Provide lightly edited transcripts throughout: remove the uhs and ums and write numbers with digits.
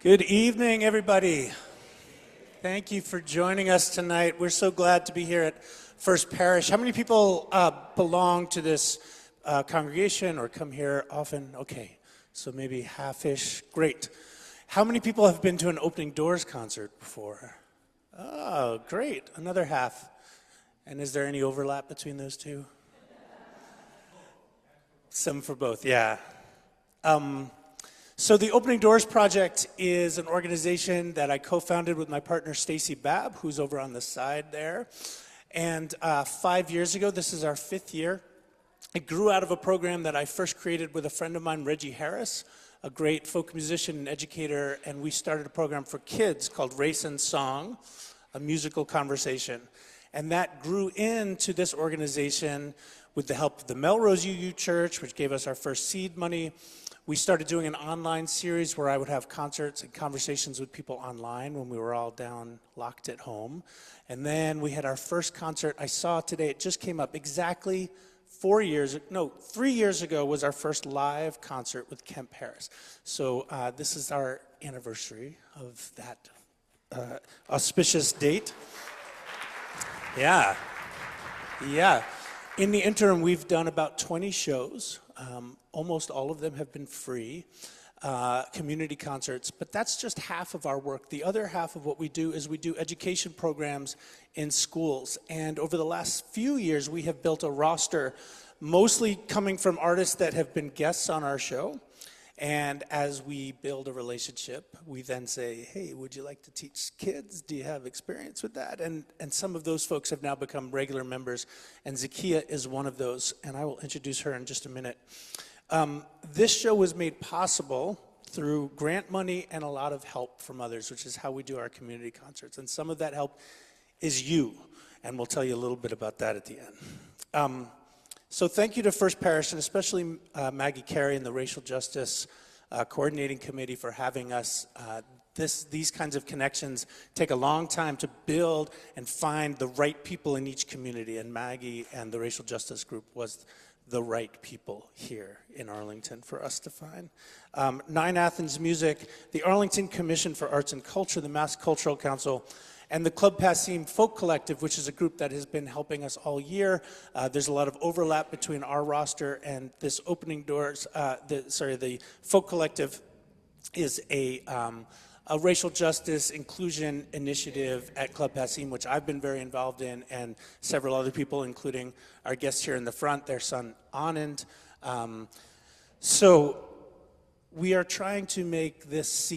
Good evening, everybody. Thank you for joining us tonight. We're so glad to be here at First Parish. How many people belong to this congregation or come here often? Okay, so maybe half-ish. Great. How many people have been to an Opening Doors concert before? Oh, great. Another half. And is there any overlap between those two? Some for both, yeah. So the Opening Doors Project is an organization that I co-founded with my partner Stacy Babb, who's over on the side there. And 5 years ago, this is our 5th year, it grew out of a program that I first created with a friend of mine, Reggie Harris, a great folk musician and educator, and we started a program for kids called Race and Song, a musical conversation. And that grew into this organization with the help of the Melrose UU Church, which gave us our first seed money. We started doing an online series where I would have concerts and conversations with people online when we were all down locked at home. And then we had our first concert. I saw today, it just came up exactly 3 years ago was our first live concert with Kemp Harris. So this is our anniversary of that auspicious date. Yeah. In the interim, we've done about 20 shows. Almost all of them have been free, community concerts, but that's just half of our work. The other half of what we do is we do education programs in schools. And over the last few years, we have built a roster, mostly coming from artists that have been guests on our show. And as we build a relationship, we then say, hey, would you like to teach kids? Do you have experience with that? And some of those folks have now become regular members, and Zakiyyah is one of those, and I will introduce her in just a minute. This show was made possible through grant money and a lot of help from others, which is how we do our community concerts. And some of that help is you, and we'll tell you a little bit about that at the end. So thank you to First Parish, and especially Maggie Carey and the Racial Justice Coordinating Committee for having us. These kinds of connections take a long time to build and find the right people in each community, and Maggie and the Racial Justice Group was the right people here in Arlington for us to find. Nine Athens Music, the Arlington Commission for Arts and Culture, the Mass Cultural Council, and the Club Passim Folk Collective, which is a group that has been helping us all year. There's a lot of overlap between our roster and this Opening Doors. The Folk Collective is a racial justice inclusion initiative at Club Passim, which I've been very involved in, and several other people, including our guests here in the front, their son Anand. So we are trying to make this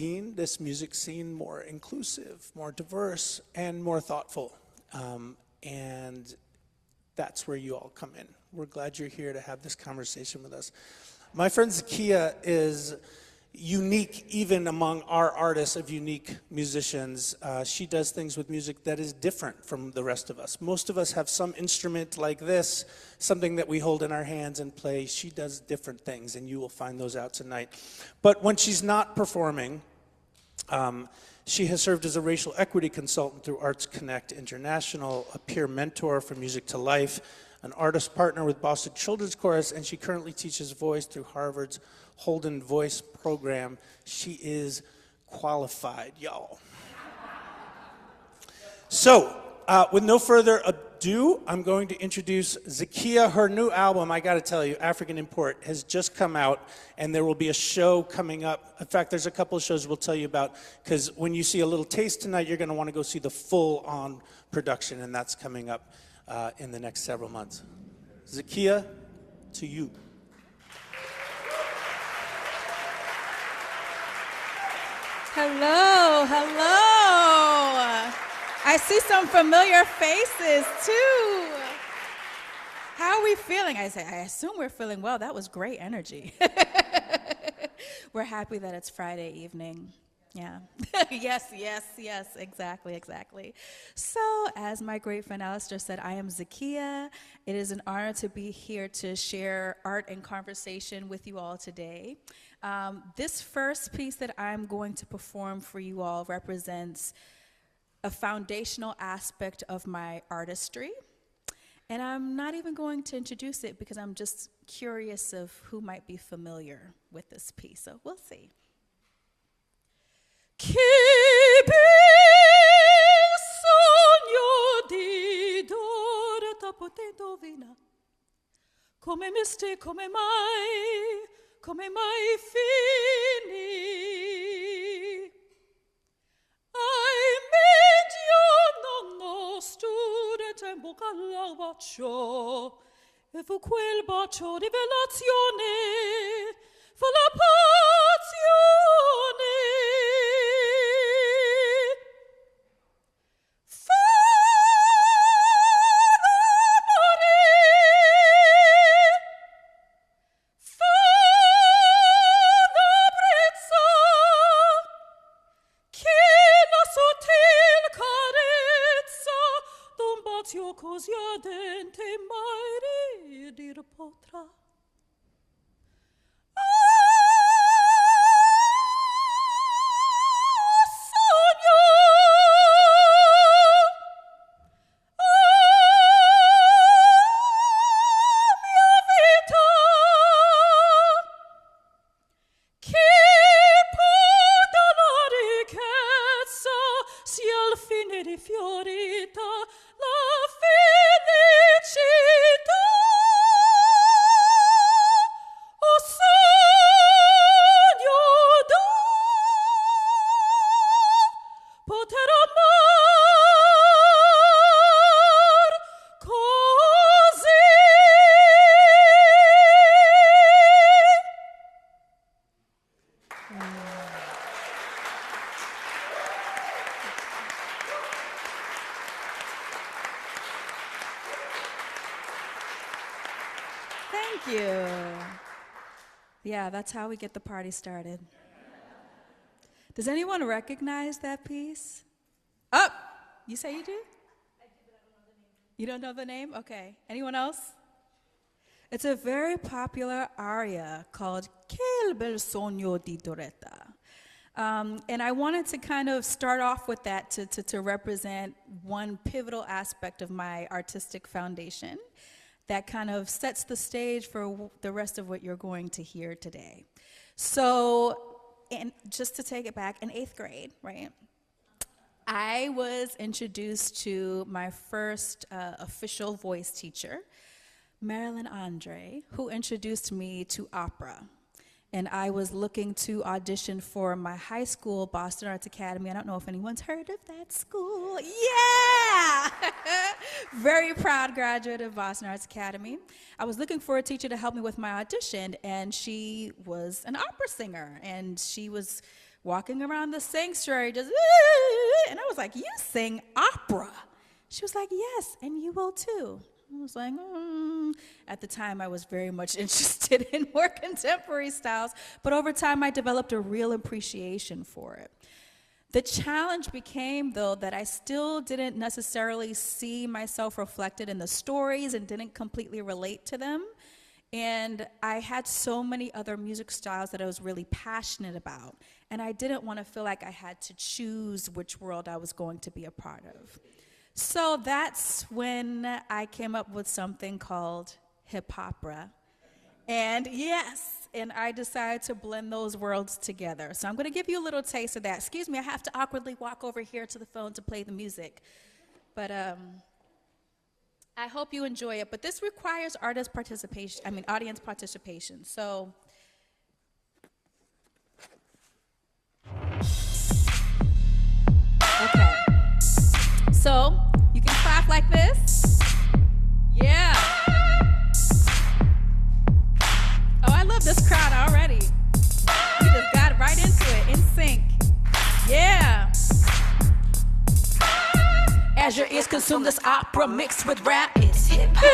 music scene, more inclusive, more diverse, and more thoughtful. And that's where you all come in. We're glad you're here to have this conversation with us. My friend Zakiyyah is unique even among our artists of unique musicians. She does things with music that is different from the rest of us. Most of us have some instrument like this, something that we hold in our hands and play. She does different things, and you will find those out tonight. But when she's not performing, she has served as a racial equity consultant through Arts Connect International, a peer mentor for Music to Life, an artist partner with Boston Children's Chorus, and she currently teaches voice through Harvard's Holden Voice program. She is qualified, y'all. So, with no further ado, I'm going to introduce Zakiyyah. Her new album, I gotta tell you, African Import, has just come out, and there will be a show coming up. In fact, there's a couple of shows we'll tell you about, because when you see a little taste tonight, you're gonna wanna go see the full-on production, and that's coming up in the next several months. Zakiyyah, to you. Hello. I see some familiar faces too. How are we feeling? I assume we're feeling well. That was great energy. We're happy that it's Friday evening. Yeah. Yes, exactly. So, as my great friend Alistair said, I am Zakiyyah. It is an honor to be here to share art and conversation with you all today. This first piece that I'm going to perform for you all represents a foundational aspect of my artistry. And I'm not even going to introduce it because I'm just curious of who might be familiar with this piece. So we'll see. Chi bil sogno di Dorota poté indovina come misti, come mai finì. Ai medio non studente in bocca al bacio, e fu quel bacio rivelazione, fu la passione. Così ardente mai ridir potrà. Sogno, mia vita, chi può dalla ricchezza sia al fine rifiorita la felicità, o sogno da poter amar così. Thank you. Yeah, that's how we get the party started. Does anyone recognize that piece? Oh, you say you do? I do, but I don't know the name. You don't know the name? Okay. Anyone else? It's a very popular aria called Quel bel sogno di Doretta. And I wanted to kind of start off with that to represent one pivotal aspect of my artistic foundation that kind of sets the stage for the rest of what you're going to hear today. So, and just to take it back, in 8th grade, right, I was introduced to my first official voice teacher, Marilyn Andre, who introduced me to opera. And I was looking to audition for my high school, Boston Arts Academy. I don't know if anyone's heard of that school. Yeah! Very proud graduate of Boston Arts Academy. I was looking for a teacher to help me with my audition, and she was an opera singer. And she was walking around the sanctuary just, and I was like, you sing opera? She was like, yes, and you will too. I was like, At the time, I was very much interested in more contemporary styles, but over time, I developed a real appreciation for it. The challenge became, though, that I still didn't necessarily see myself reflected in the stories and didn't completely relate to them. And I had so many other music styles that I was really passionate about, and I didn't want to feel like I had to choose which world I was going to be a part of. So that's when I came up with something called hip-opera. And yes, and I decided to blend those worlds together. So I'm going to give you a little taste of that. Excuse me, I have to awkwardly walk over here to the phone to play the music. But I hope you enjoy it. But this requires audience participation. So okay. So you can clap like this. Yeah. Oh, I love this crowd already. We just got right into it, in sync. Yeah. As your ears consume this opera mixed with rap, it's hip hop.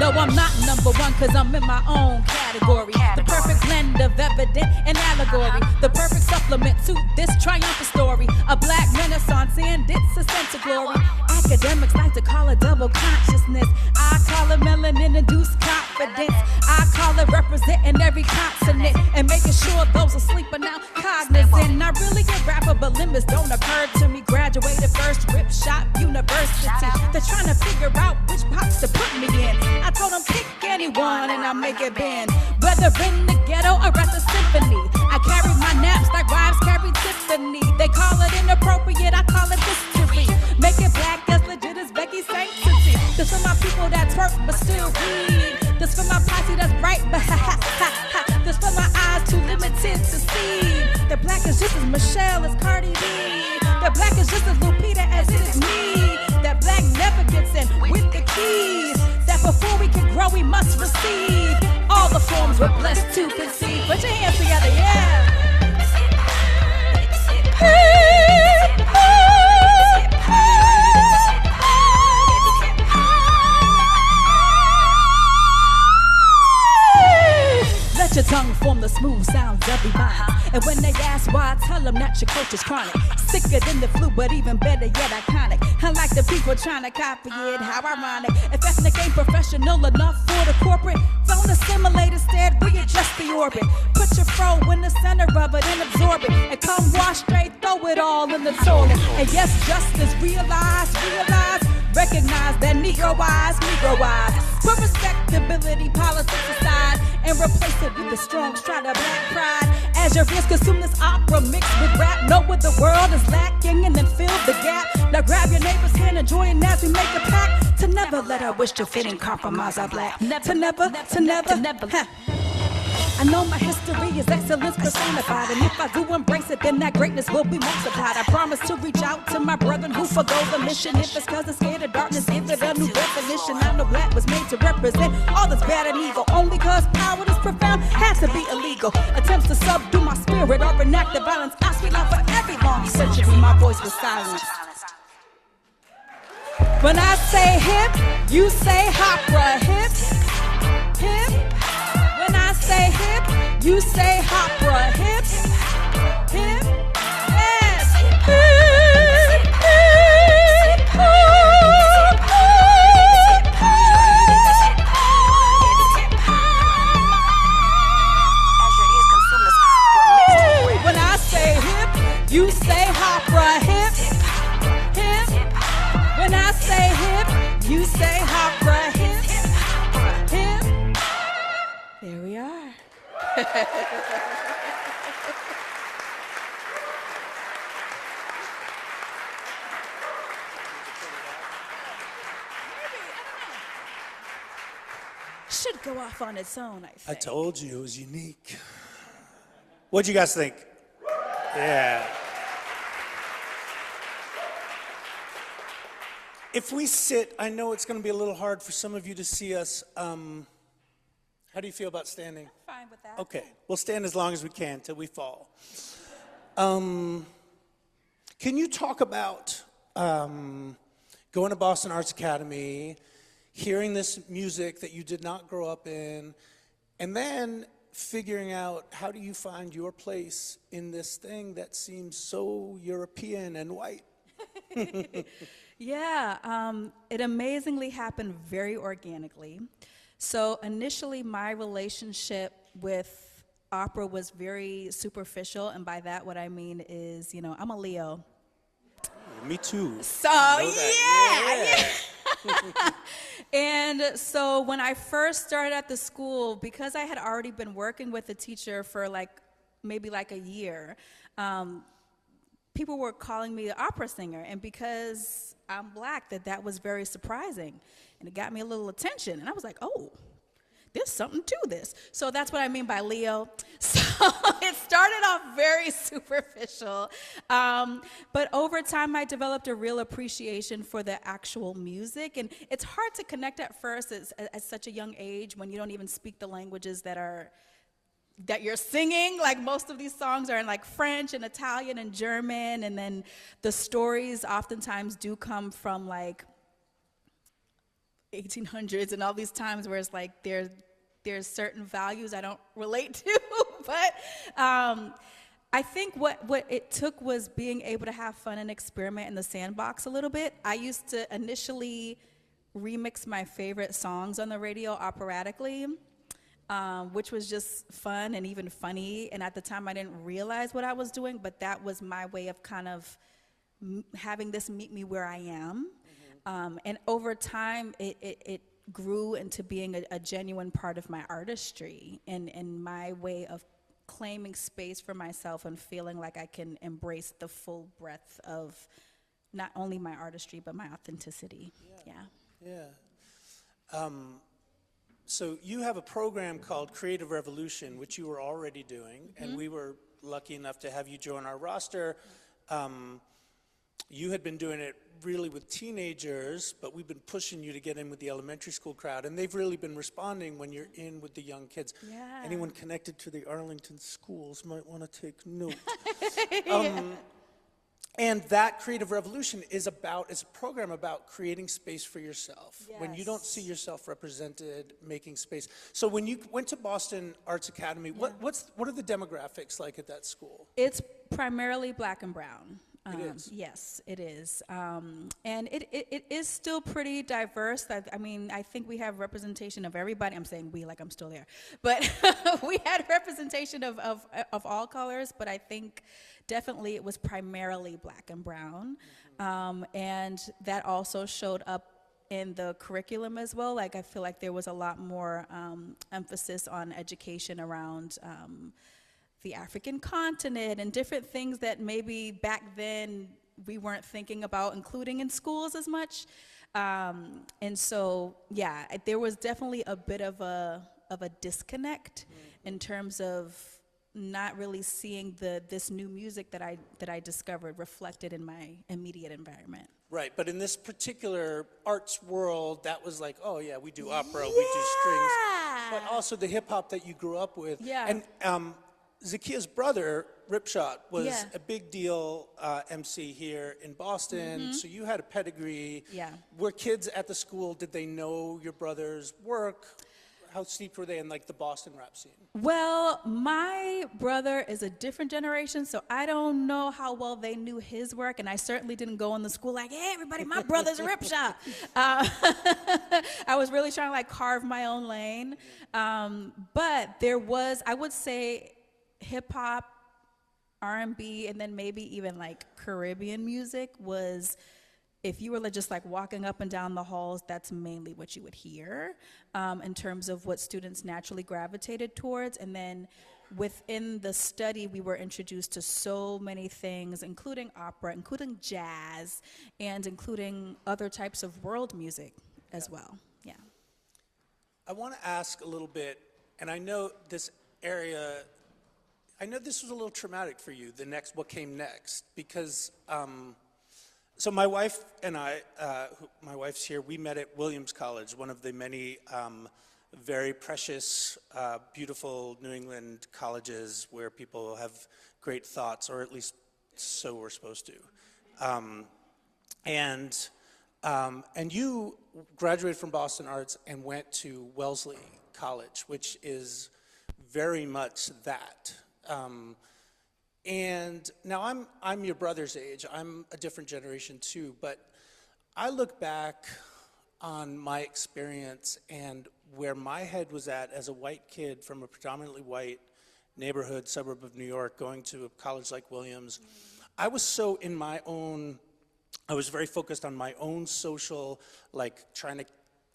No, I'm not number one, cause I'm in my own category. The perfect blend of evident and allegory. The perfect supplement to this triumphant story. A black renaissance and it's a sense of glory. Academics like to call it double consciousness. I call it melanin-induced confidence. I call it representing every consonant and making sure those asleep are now cognizant. I really get rapper, but limits don't occur to me gradually. Graduated first, Rip Shop University. They're trying to figure out which box to put me in. I told them pick anyone and I'll make it bend. Whether in the ghetto or at the symphony, I carry my naps like wives carry Tiffany. They call it inappropriate, I call it history. Make it black as legit as Becky's sanctity. This for my people that twerk but still read. This for my posse that's bright but ha ha ha ha. This for my eyes too limited to see. The black is just as Michelle as Cardi B. The black is just as Lupita as it is me. That black never gets in with the keys. That before we can grow we must receive. All the forms we're blessed to conceive. Put your hands together, yeah. Let your tongue form the smooth sounds of your mind. And when they ask why, tell them that your culture's chronic. Sicker than the flu, but even better yet iconic. Unlike the people trying to copy it, how ironic. If ethnic ain't professional enough for the corporate, don't assimilate, instead readjust the orbit. Put your fro in the center of it and absorb it. And come wash straight, throw it all in the toilet. And yes, justice, realize, recognize that Negro-wise. Put respectability, politics aside, and replace it with a strong stride of black pride. As your ears consume this opera mixed with rap, know what the world is lacking and then fill the gap. Now grab your neighbor's hand and join as we make a pact to never let our wish to fit and compromise our black. To never. Huh. I know my history is excellence personified, and if I do embrace it, then that greatness will be multiplied. I promise to reach out to my brethren who forgo the mission. If it's cause they're scared of darkness, give it a new definition. I know black was made to represent all that's bad and evil. Only cause power is profound had to be illegal. Attempts to subdue my spirit or enact the violence I speak out for every long century. My voice was silenced. When I say hip, you say opera. Hip, hip. When I say hip, you say opera. Hip, hip, yes. Hip, hip, when I say hip, you say opera. Hip, hip. When I say hip, you say opera. Hip, hip. There we are. Should go off on its own, I think. I told you it was unique. What'd you guys think? Yeah. If we sit, I know it's going to be a little hard for some of you to see us. How do you feel about standing? Fine with that. Okay, we'll stand as long as we can till we fall. Can you talk about going to Boston Arts Academy, hearing this music that you did not grow up in, and then figuring out how do you find your place in this thing that seems so European and white? Yeah, it amazingly happened very organically. So initially, my relationship with opera was very superficial, and by that what I mean is, I'm a Leo. Me too. So yeah. And so when I first started at the school, because I had already been working with a teacher for maybe a year, people were calling me the opera singer, and because I'm black, that was very surprising, and it got me a little attention, and I was like, oh, there's something to this. So that's what I mean by Leo. So it started off very superficial, but over time I developed a real appreciation for the actual music, and it's hard to connect at first at such a young age when you don't even speak the languages that you're singing. Like most of these songs are in French and Italian and German, and then the stories oftentimes do come from 1800s and all these times where it's there's certain values I don't relate to. But I think what it took was being able to have fun and experiment in the sandbox a little bit. I used to initially remix my favorite songs on the radio operatically, which was just fun and even funny. And at the time, I didn't realize what I was doing, but that was my way of kind of having this meet me where I am. And over time, it grew into being a genuine part of my artistry and my way of claiming space for myself and feeling like I can embrace the full breadth of not only my artistry, but my authenticity. Yeah. So you have a program called Creative Revolution, which you were already doing, and we were lucky enough to have you join our roster. You had been doing it really with teenagers, but we've been pushing you to get in with the elementary school crowd, and they've really been responding when you're in with the young kids. Yeah. Anyone connected to the Arlington schools might want to take note. And that Creative Revolution is a program about creating space for yourself. When you don't see yourself represented, making space. So when you went to Boston Arts Academy, what are the demographics like at that school? It's primarily Black and brown. It is? Yes, it is. And it is still pretty diverse. I mean, I think we have representation of everybody. I'm saying we like I'm still there. But we had representation of all colors, but I think definitely it was primarily Black and brown. And that also showed up in the curriculum as well. Like, I feel like there was a lot more emphasis on education around the African continent and different things that maybe back then we weren't thinking about including in schools as much. And so, yeah, there was definitely a bit of a disconnect in terms of not really seeing this new music that I discovered reflected in my immediate environment. Right, but in this particular arts world, that was like, oh yeah, we do opera, we do strings, but also the hip hop that you grew up with. Yeah. And Zakiyyah's brother, Ripshot, was a big deal MC here in Boston, so you had a pedigree. Yeah. Were kids at the school, did they know your brother's work? How steeped were they in like the Boston rap scene? Well, my brother is a different generation, so I don't know how well they knew his work, and I certainly didn't go in the school like, hey, everybody, my brother's a Ripshot. I was really trying to like carve my own lane. But there was, I would say, hip-hop, R&B, and then maybe even like Caribbean music was, if you were just like walking up and down the halls, that's mainly what you would hear in terms of what students naturally gravitated towards. And then within the study, we were introduced to so many things, including opera, including jazz, and including other types of world music as well. Yeah. I want to ask a little bit, and I know this area, I know this was a little traumatic for you, what came next, because so my wife and I, my wife's here, we met at Williams College, one of the many very precious, beautiful New England colleges where people have great thoughts, or at least so we're supposed to. And you graduated from Boston Arts and went to Wellesley College, which is very much that. And now I'm your brother's age. I'm a different generation too, but I look back on my experience and where my head was at as a white kid from a predominantly white neighborhood, suburb of New York, going to a college like Williams. I was so in my own, I was very focused on my own social, like trying to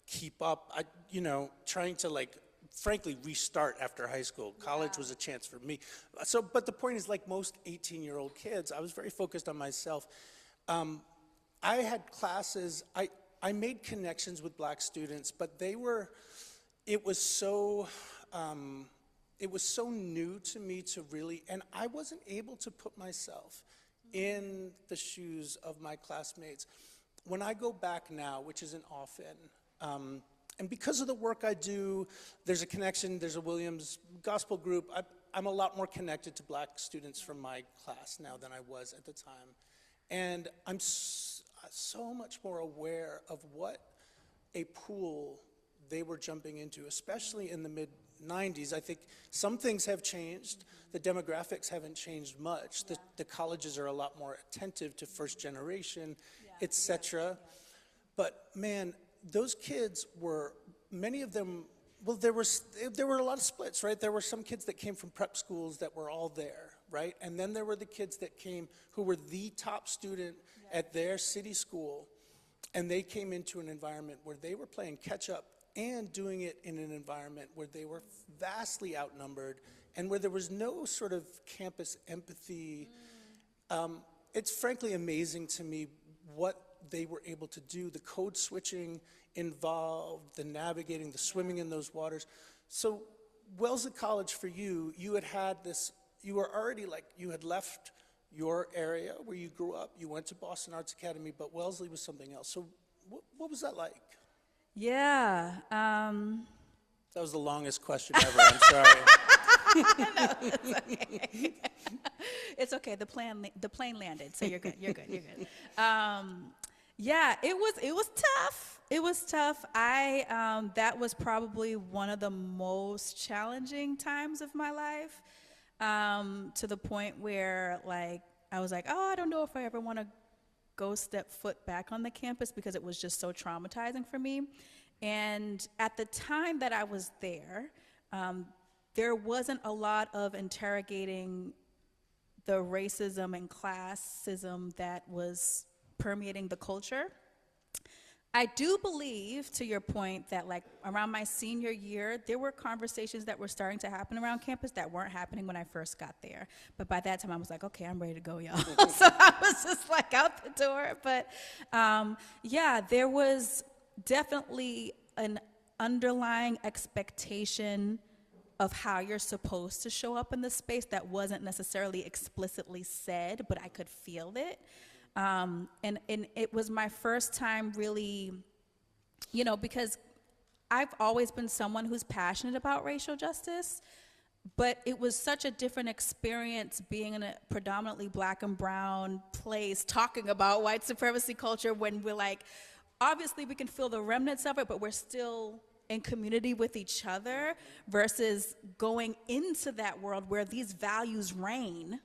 keep up, trying to like, frankly, restart after high school. College was a chance for me. So, but the point is, like most 18-year-old kids, I was very focused on myself. I had classes, I made connections with black students, but it was so new to me to really, and I wasn't able to put myself in the shoes of my classmates. When I go back now, which isn't often, and because of the work I do, there's a connection, there's a Williams gospel group. I'm a lot more connected to black students from my class now than I was at the time. And I'm so much more aware of what a pool they were jumping into, especially in the mid-90s. I think some things have changed. The demographics haven't changed much. The colleges are a lot more attentive to first generation, et cetera. But man, those kids were, many of them, well, there were a lot of splits, right? There were some kids that came from prep schools that were all there, right? And then there were the kids that came who were the top student at their city school, and they came into an environment where they were playing catch up and doing it in an environment where they were vastly outnumbered and where there was no sort of campus empathy. It's frankly amazing to me what they were able to do, the code switching involved, the navigating, the swimming in those waters. So Wellesley College for you, you had this, you were already like, you had left your area where you grew up, you went to Boston Arts Academy, but Wellesley was something else. So what was that like? Yeah. That was the longest question ever, I'm sorry. No, it's okay. It's okay. The plane landed, so you're good. You're good. You're good. Yeah, it was tough. It was tough. That was probably one of the most challenging times of my life, to the point where like I was like, oh, I don't know if I ever want to go step foot back on the campus because it was just so traumatizing for me. And at the time that I was there wasn't a lot of interrogating the racism and classism that was permeating the culture. I do believe, to your point, that like around my senior year, there were conversations that were starting to happen around campus that weren't happening when I first got there. But by that time, I was like, okay, I'm ready to go, y'all. So I was just like out the door. But yeah, there was definitely an underlying expectation of how you're supposed to show up in the space that wasn't necessarily explicitly said, but I could feel it. And it was my first time really, because I've always been someone who's passionate about racial justice, but it was such a different experience being in a predominantly black and brown place talking about white supremacy culture when we're like, obviously we can feel the remnants of it, but we're still in community with each other versus going into that world where these values reign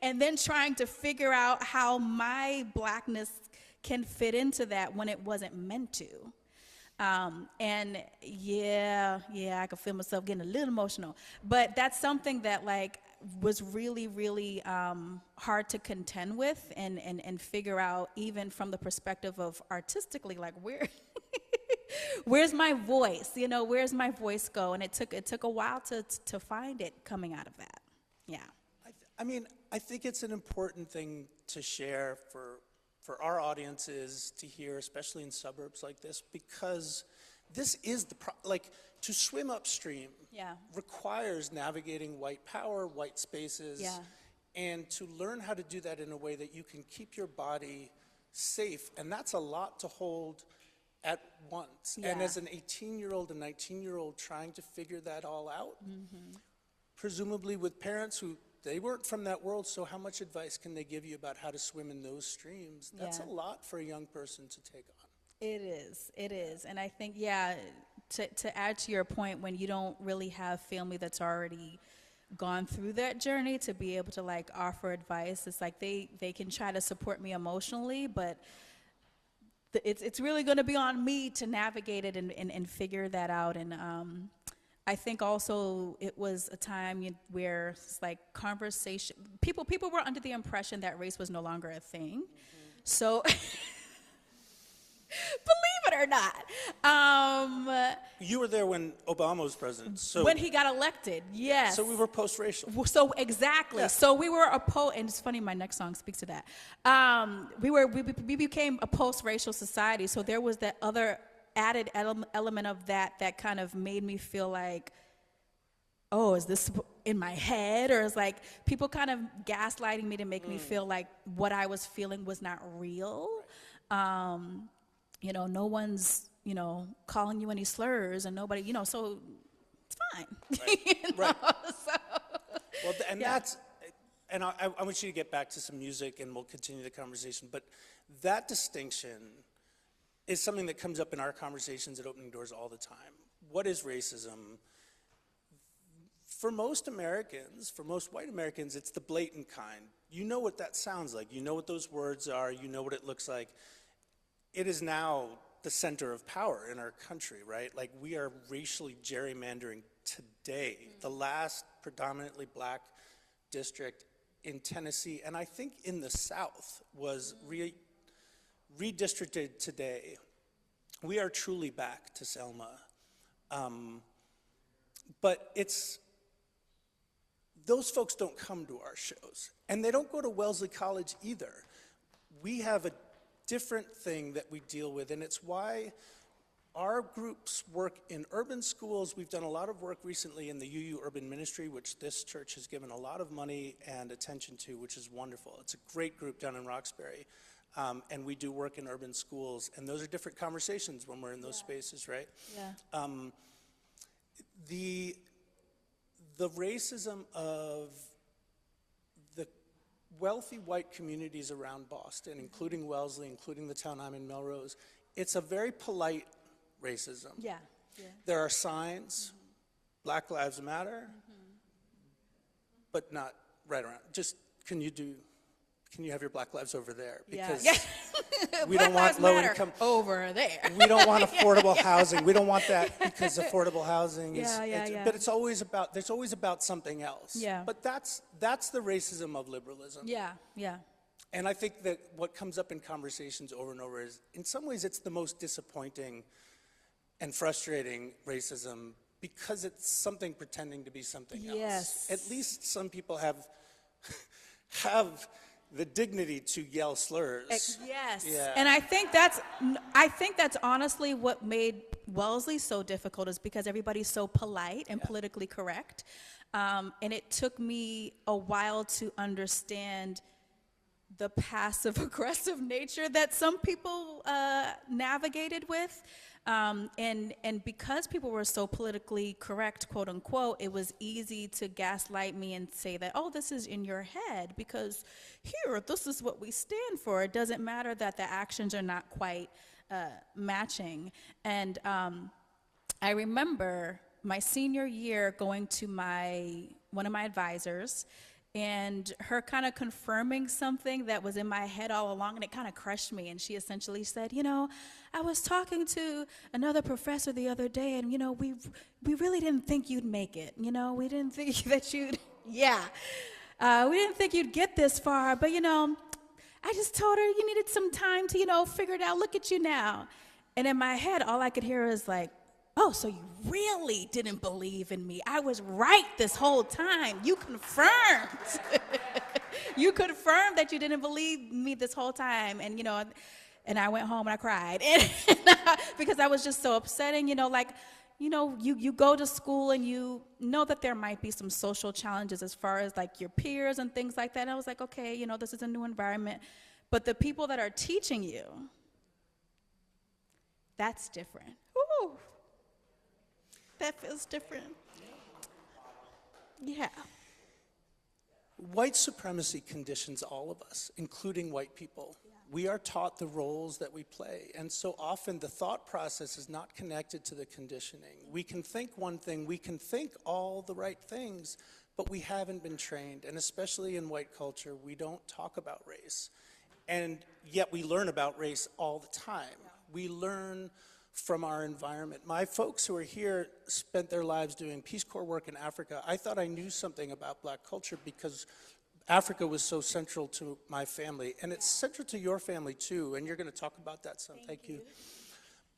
and then trying to figure out how my blackness can fit into that when it wasn't meant to. And yeah, I could feel myself getting a little emotional, but that's something that like was really, really hard to contend with and figure out, even from the perspective of artistically, like where's my voice? Where's my voice go? And it took a while to find it coming out of that. Yeah. I think it's an important thing to share for our audiences to hear, especially in suburbs like this, because this is to swim upstream requires navigating white power, white spaces, and to learn how to do that in a way that you can keep your body safe. And that's a lot to hold at once. Yeah. And as an 18-year-old and 19-year-old trying to figure that all out, presumably with parents who, they weren't from that world, so how much advice can they give you about how to swim in those streams? That's a lot for a young person to take on. It is. And I think, to add to your point, when you don't really have family that's already gone through that journey to be able to like offer advice, it's like they can try to support me emotionally, but it's really going to be on me to navigate it and figure that out. And I think also it was a time where it's like conversation, people were under the impression that race was no longer a thing. So believe it or not. You were there when Obama was president. So when he got elected, yes. So we were post-racial. So exactly. Yeah. So we were and it's funny, my next song speaks to that. We became a post-racial society. So there was that other added element of that kind of made me feel like, oh, is this in my head? Or is like people kind of gaslighting me to make me feel like what I was feeling was not real. No one's, calling you any slurs and nobody, so it's fine. Right. Well, and that's, and I want you to get back to some music and we'll continue the conversation, but that distinction is something that comes up in our conversations at Opening Doors all the time. What is racism? For most Americans, for most white Americans, it's the blatant kind. You know what that sounds like. You know what those words are. You know what it looks like. It is now the center of power in our country, right? Like we are racially gerrymandering today. The last predominantly black district in Tennessee, and I think in the South, was redistricted today. We are truly back to Selma. But those folks don't come to our shows, and they don't go to Wellesley College either. We have a different thing that we deal with, and it's why our groups work in urban schools. We've done a lot of work recently in the UU Urban Ministry, which this church has given a lot of money and attention to, which is wonderful. It's a great group down in Roxbury. And we do work in urban schools, and those are different conversations when we're in those spaces, right? Yeah. The racism of the wealthy white communities around Boston, including Wellesley, including the town I'm in, Melrose, it's a very polite racism. Yeah. Yeah. There are signs, Black Lives Matter, but not right around. Just, can you have your Black lives over there? Because we don't want low income over there. We don't want affordable housing. We don't want that, because affordable housing is, but there's always about something else. Yeah. But that's the racism of liberalism. Yeah, yeah. And I think that what comes up in conversations over and over is, in some ways, it's the most disappointing and frustrating racism, because it's something pretending to be something else. Yes. At least some people have the dignity to yell slurs. Yes. Yeah. And I think that's honestly what made Wellesley so difficult, is because everybody's so polite and politically correct. And it took me a while to understand the passive aggressive nature that some people navigated with. And because people were so politically correct, quote unquote, it was easy to gaslight me and say that, oh, this is in your head, because here, this is what we stand for. It doesn't matter that the actions are not quite matching. And I remember my senior year going to one of my advisors, and her kind of confirming something that was in my head all along, and it kind of crushed me. And she essentially said, I was talking to another professor the other day, and, we really didn't think you'd make it. We didn't think that you'd, we didn't think you'd get this far. But, I just told her you needed some time to, figure it out. Look at you now. And in my head, all I could hear is like, oh, so you really didn't believe in me. I was right this whole time. You confirmed. You confirmed that you didn't believe me this whole time. And, and I went home and I cried. Because I was just so upsetting, you go to school and you know that there might be some social challenges as far as like your peers and things like that. And I was like, okay, this is a new environment. But the people that are teaching you, that's different. Ooh. That feels different. Yeah. White supremacy conditions all of us, including white people. Yeah. We are taught the roles that we play, and so often the thought process is not connected to the conditioning. We can think one thing, we can think all the right things, but we haven't been trained, and especially in white culture, we don't talk about race. And yet we learn about race all the time. Yeah. We learn from our environment. My folks who are here spent their lives doing Peace Corps work in Africa. I thought I knew something about Black culture because Africa was so central to my family, and it's central to your family too, and you're going to talk about that some. Thank you.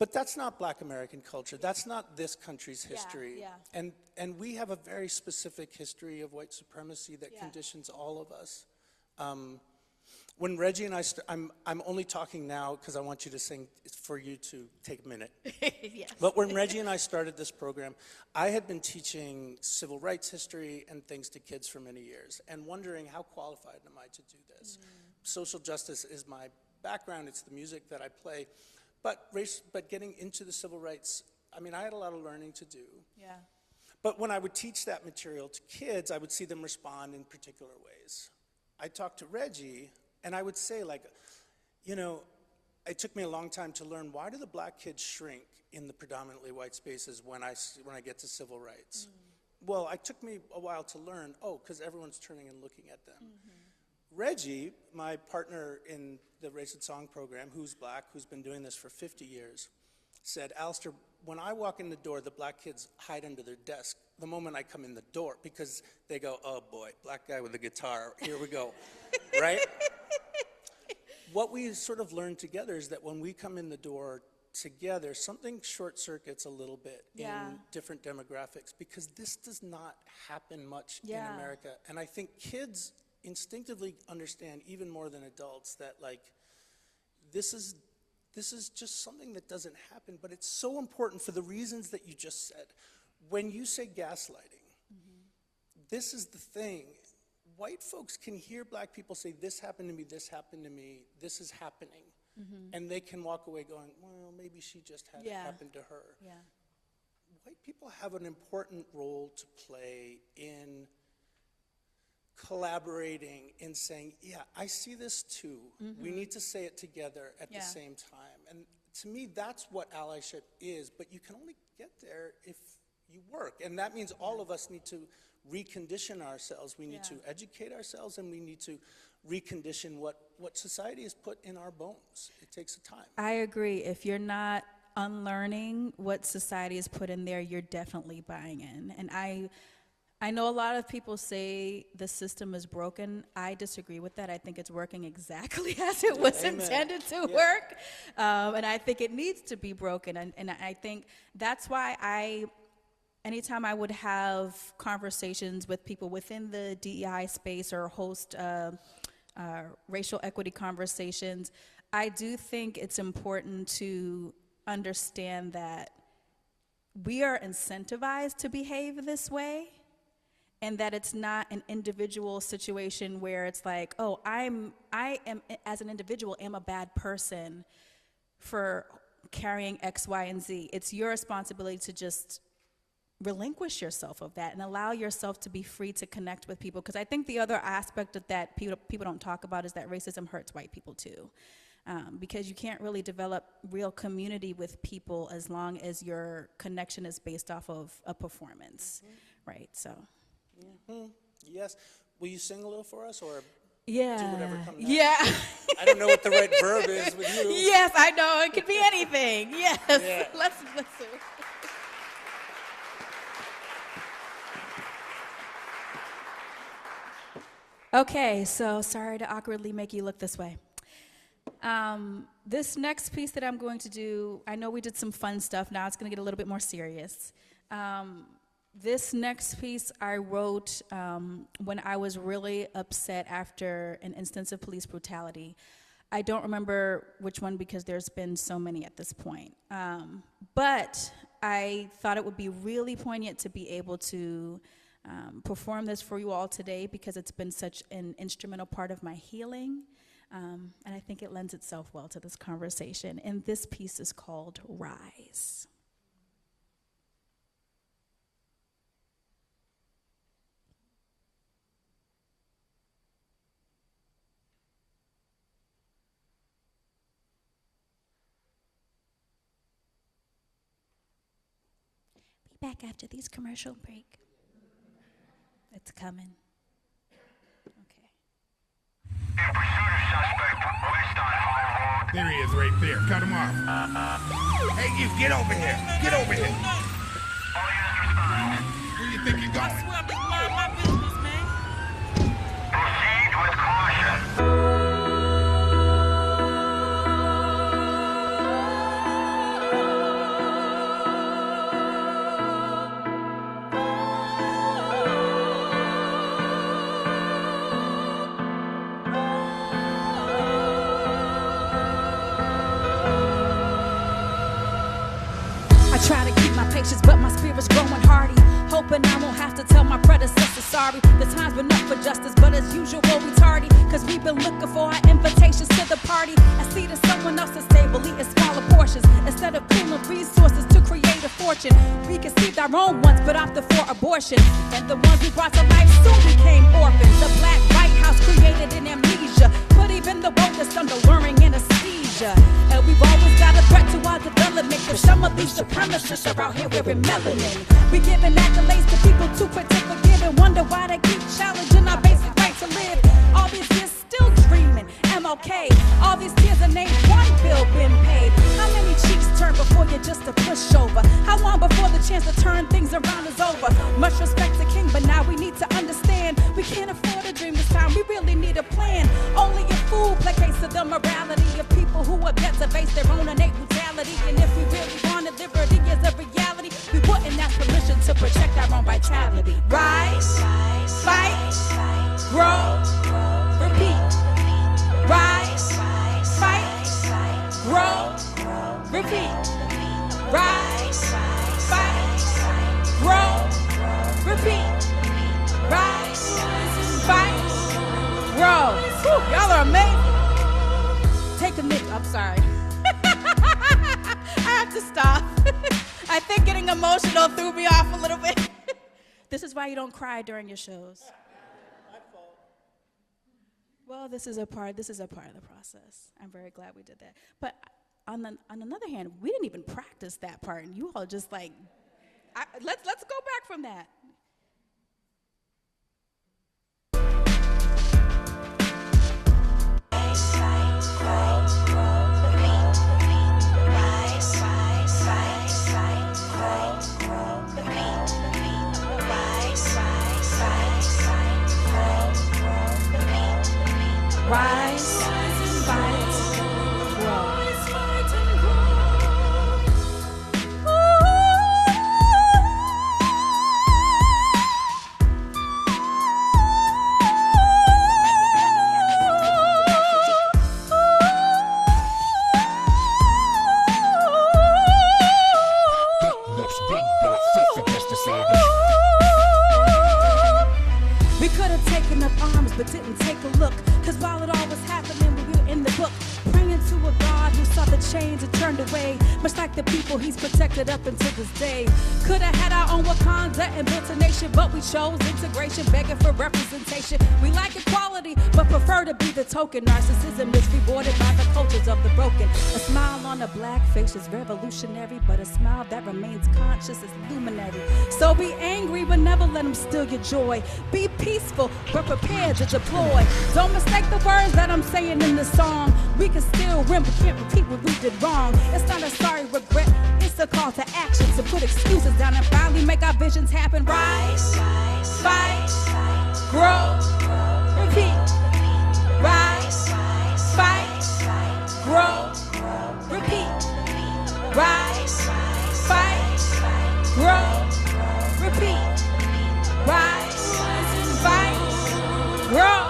But that's not Black American culture. That's not this country's history. Yeah. And we have a very specific history of white supremacy that conditions all of us. When Reggie and I'm only talking now because I want you to sing, for you to take a minute. Yes. But when Reggie and I started this program, I had been teaching civil rights history and things to kids for many years, and wondering how qualified am I to do this. Social justice is my background, it's the music that I play, but getting into the civil rights, I had a lot of learning to do. Yeah. But when I would teach that material to kids, I would see them respond in particular ways. I talked to Reggie, and I would say, it took me a long time to learn, why do the Black kids shrink in the predominantly white spaces when I get to civil rights? Well, it took me a while to learn, because everyone's turning and looking at them. Reggie, my partner in the Race and Song program, who's Black, who's been doing this for 50 years, said, Alistair, when I walk in the door, the black kids hide under their desk the moment I come in the door because they go, oh boy, black guy with a guitar, here we go, right? What we sort of learned together is that when we come in the door together, something short circuits a little bit in different demographics because this does not happen much in America. And I think kids instinctively understand even more than adults that like this is just something that doesn't happen, but it's so important for the reasons that you just said. When you say gaslighting, this is the thing. White folks can hear black people say, this happened to me, this happened to me, this is happening. And they can walk away going, well, maybe she just had it happen to her. White people have an important role to play in collaborating, in saying, yeah, I see this too. We need to say it together at the same time. And to me, that's what allyship is, but you can only get there if you work. And that means all of us need to recondition ourselves. We need to educate ourselves, and we need to recondition what society has put in our bones. It takes a time. I agree. If you're not unlearning what society has put in there, you're definitely buying in. And I know a lot of people say the system is broken. I disagree with that. I think it's working exactly as it was intended to work. And I think it needs to be broken. And I think that's why anytime I would have conversations with people within the DEI space or host racial equity conversations, I do think it's important to understand that we are incentivized to behave this way, and that it's not an individual situation where it's like, oh, I am as an individual am a bad person for carrying X, Y, and Z. It's your responsibility to just relinquish yourself of that and allow yourself to be free to connect with people. Because I think the other aspect of that people don't talk about is that racism hurts white people too. Because you can't really develop real community with people as long as your connection is based off of a performance, right? So. Yes. Will you sing a little for us, or do whatever comes next? Yeah. I don't know what the right verb is with you. Yes, I know. It could be anything. Yes. Yeah. Let's see. Okay, so sorry to awkwardly make you look this way. This next piece that I'm going to do, I know we did some fun stuff. Now it's going to get a little bit more serious. This next piece I wrote when I was really upset after an instance of police brutality. I don't remember which one because there's been so many at this point. But I thought it would be really poignant to be able to perform this for you all today because it's been such an instrumental part of my healing. And I think it lends itself well to this conversation. And this piece is called Rise. Be back after these commercial break. It's coming. Okay. In pursuit of suspect west on High Road. There he is right there. Cut him off. Hey, you, get over here. Get over here. All units respond. Where you think you're going? I swear I'm just minding my business, man. Proceed with caution. I try to keep my patience, but my spirit's growing hardy. Hoping I won't have to tell my predecessor sorry. The time's been up for justice, but as usual we tardy. Cause we've been looking for our invitations to the party. I see that someone else's table eating smaller portions. Instead of pooling resources to create a fortune, we conceived our own ones, but opted for abortion. And the ones we brought to life soon became orphans. The Black White House created an amnesia, put even the wokeness under learning anesthesia. And we've always got a threat to our development, cause some of these supremacists are out here wearing melanin. We giving accolades to people too quick to forgive and wonder why they keep challenging our basic right to live. All these years still dreaming, MLK. All these tears and ain't one bill been paid. How many cheeks turn before you're just a pushover? repeat. Rise, fight, grow, repeat. Rise, fight, grow. Whew, y'all are amazing. Take a minute. I'm sorry. I have to stop. I think getting emotional threw me off a little bit. This is why you don't cry during your shows. Well, this is a part of the process. I'm very glad we did that. But on another hand, we didn't even practice that part, and you all just like, let's go back from that. Rise, fight, grow. We could have taken up arms, but didn't take a look. Cause while it all was happening, we were in the book, praying to a God who saw the chains and turned away. Much like the people he's protected up until this day. Could have had our own Wakanda and built a nation, but we chose integration, begging for representation. We like equality, but prefer to be the token. Narcissism is rewarded by the cultures of the broken. A smile on a black face is revolutionary, but a smile that remains conscious is luminary. So be angry, but never let them steal your joy. Be peaceful, but prepared to deploy. Don't mistake the words that I'm saying in the song. We can still win, but can't repeat what we did wrong. It's not a sorry regret, it's a call to action. To put excuses down and finally make our visions happen. Rise, fight, grow, repeat. Rise, fight, grow, repeat. Rise, fight, grow, repeat. Rise, fight, grow.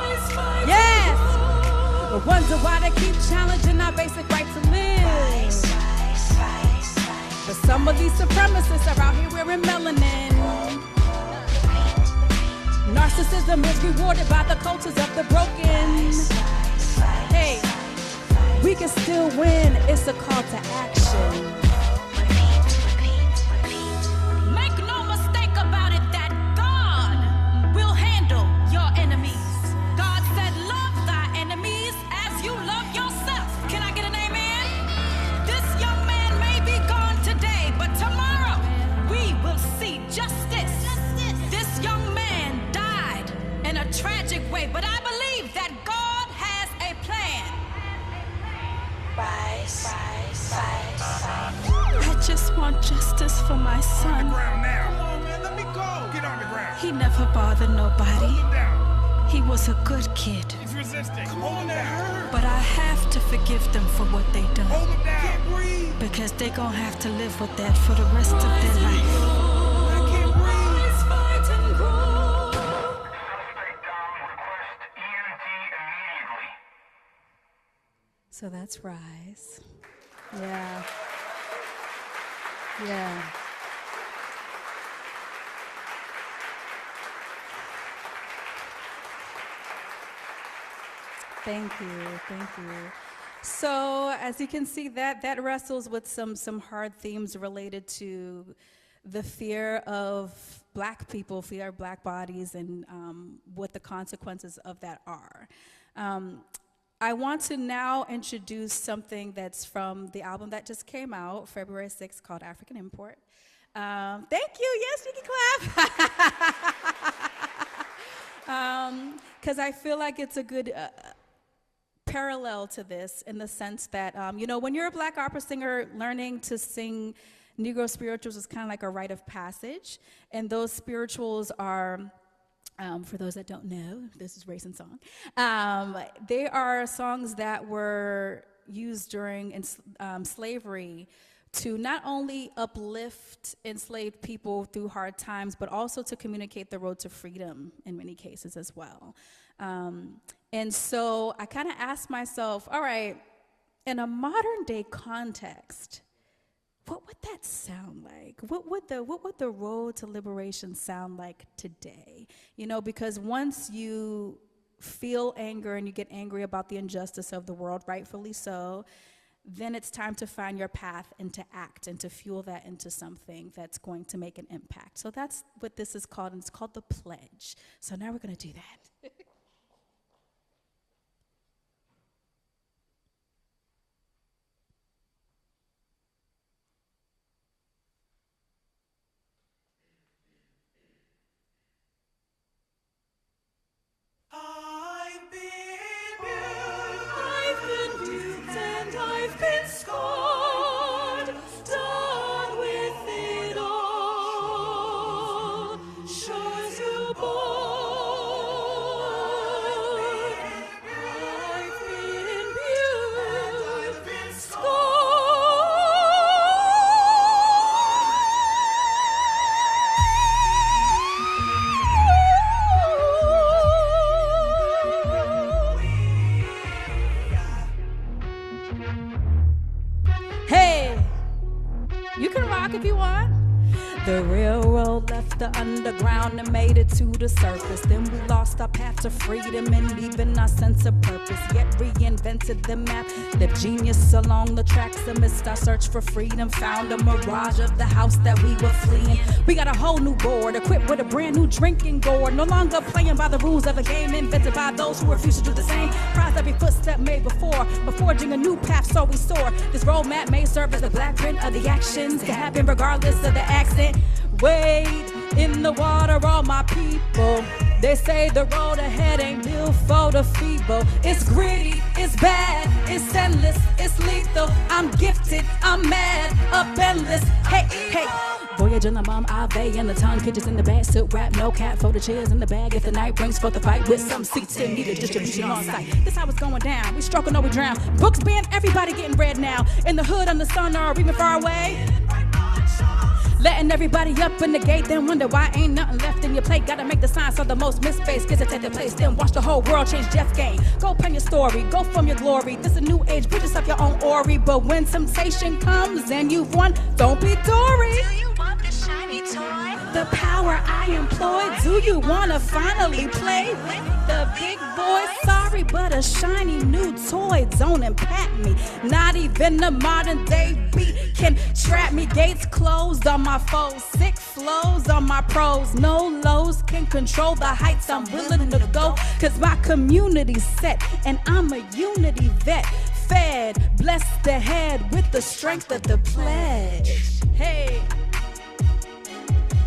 Yes! But wonder why they keep challenging our basic right to live. But some of these supremacists are out here wearing melanin. Narcissism is rewarded by the cultures of the broken. Hey, we can still win. It's a call to action. Make no mistake about it that God will handle your enemies. God said, love thy enemies as you love yourself. Can I get an amen? This young man may be gone today, but tomorrow we will see justice. This young man died in a tragic way, but I believe that God has a plan. I just want justice for my On the son. ground now. Come on, man, let me go. Get on the ground. He never bothered nobody. Hold him down. He was a good kid. He's resisting. Come on, that hurt. But I have to forgive them for what they done. Hold him down. Can't breathe. Because they gonna have to live with that for the rest of their life. I can't breathe. Suspect down. Request EMT immediately. So that's Rise. Yeah. Yeah. Thank you. So as you can see, that wrestles with some hard themes related to the fear of Black people, fear of Black bodies, and what the consequences of that are. I want to now introduce something that's from the album that just came out, February 6th, called African Import. Thank you. Yes, you can clap. Because I feel like it's a good parallel to this in the sense that, when you're a Black opera singer, learning to sing Negro spirituals is kind of like a rite of passage. And those spirituals are, for those that don't know, this is Racing Song. They are songs that were used during slavery to not only uplift enslaved people through hard times, but also to communicate the road to freedom in many cases as well. And so I kind of asked myself, all right, in a modern day context, what would that sound like? What would the road to liberation sound like today? You know, because once you feel anger and you get angry about the injustice of the world, rightfully so, then it's time to find your path and to act and to fuel that into something that's going to make an impact. So that's what this is called, and it's called the pledge. So now we're going to do that. I've been duped and I've been scorned, done with it all. Shores you bore. I've been viewed, Hey, you can rock if you want. The railroad left the underground and made it to the surface. Then we lost our path to freedom and even our sense of purpose. Yet reinvented the map, left genius along the tracks amidst our search for freedom. Found a mirage of the house that we were fleeing. We got a whole new board, equipped with a brand new drinking gourd. No longer playing by the rules of a game invented by those who refuse to do the same. Prize every footstep made before, but forging a new path so we soar. This roadmap may serve as the blueprint of the actions to happen regardless of the accent. Wade in the water, all my people. They say the road ahead ain't built for the feeble. It's gritty, it's bad, it's endless, it's lethal. I'm gifted, I'm mad, up endless. Hey, hey. Voyage in the mom, Ave in the tongue, kitchens in the bag, silk wrap, no cat, for the chairs in the bag. If the night brings forth the fight with some seats in need of distribution on site. This how it's going down. We stroking or we drown. Books being everybody getting read now. In the hood, on the sun, or even far away. Letting everybody up in the gate, then wonder why ain't nothing left in your plate. Gotta make the sign so the most misspaced gets to take the place. Then watch the whole world change Jeff game. Go pen your story, go from your glory. This a new age, put yourself your own Ori. But when temptation comes and you've won, don't be Dory. Do you want the shiny toy? The power I employ, do you wanna finally play with the big boy? Sorry, but a shiny new toy don't impact me. Not even the modern day beat can trap me. Gates closed on my foes, sick flows on my pros. No lows can control the heights I'm willing to go. Cause my community's set and I'm a unity vet. Fed, blessed the head with the strength of the pledge. Hey.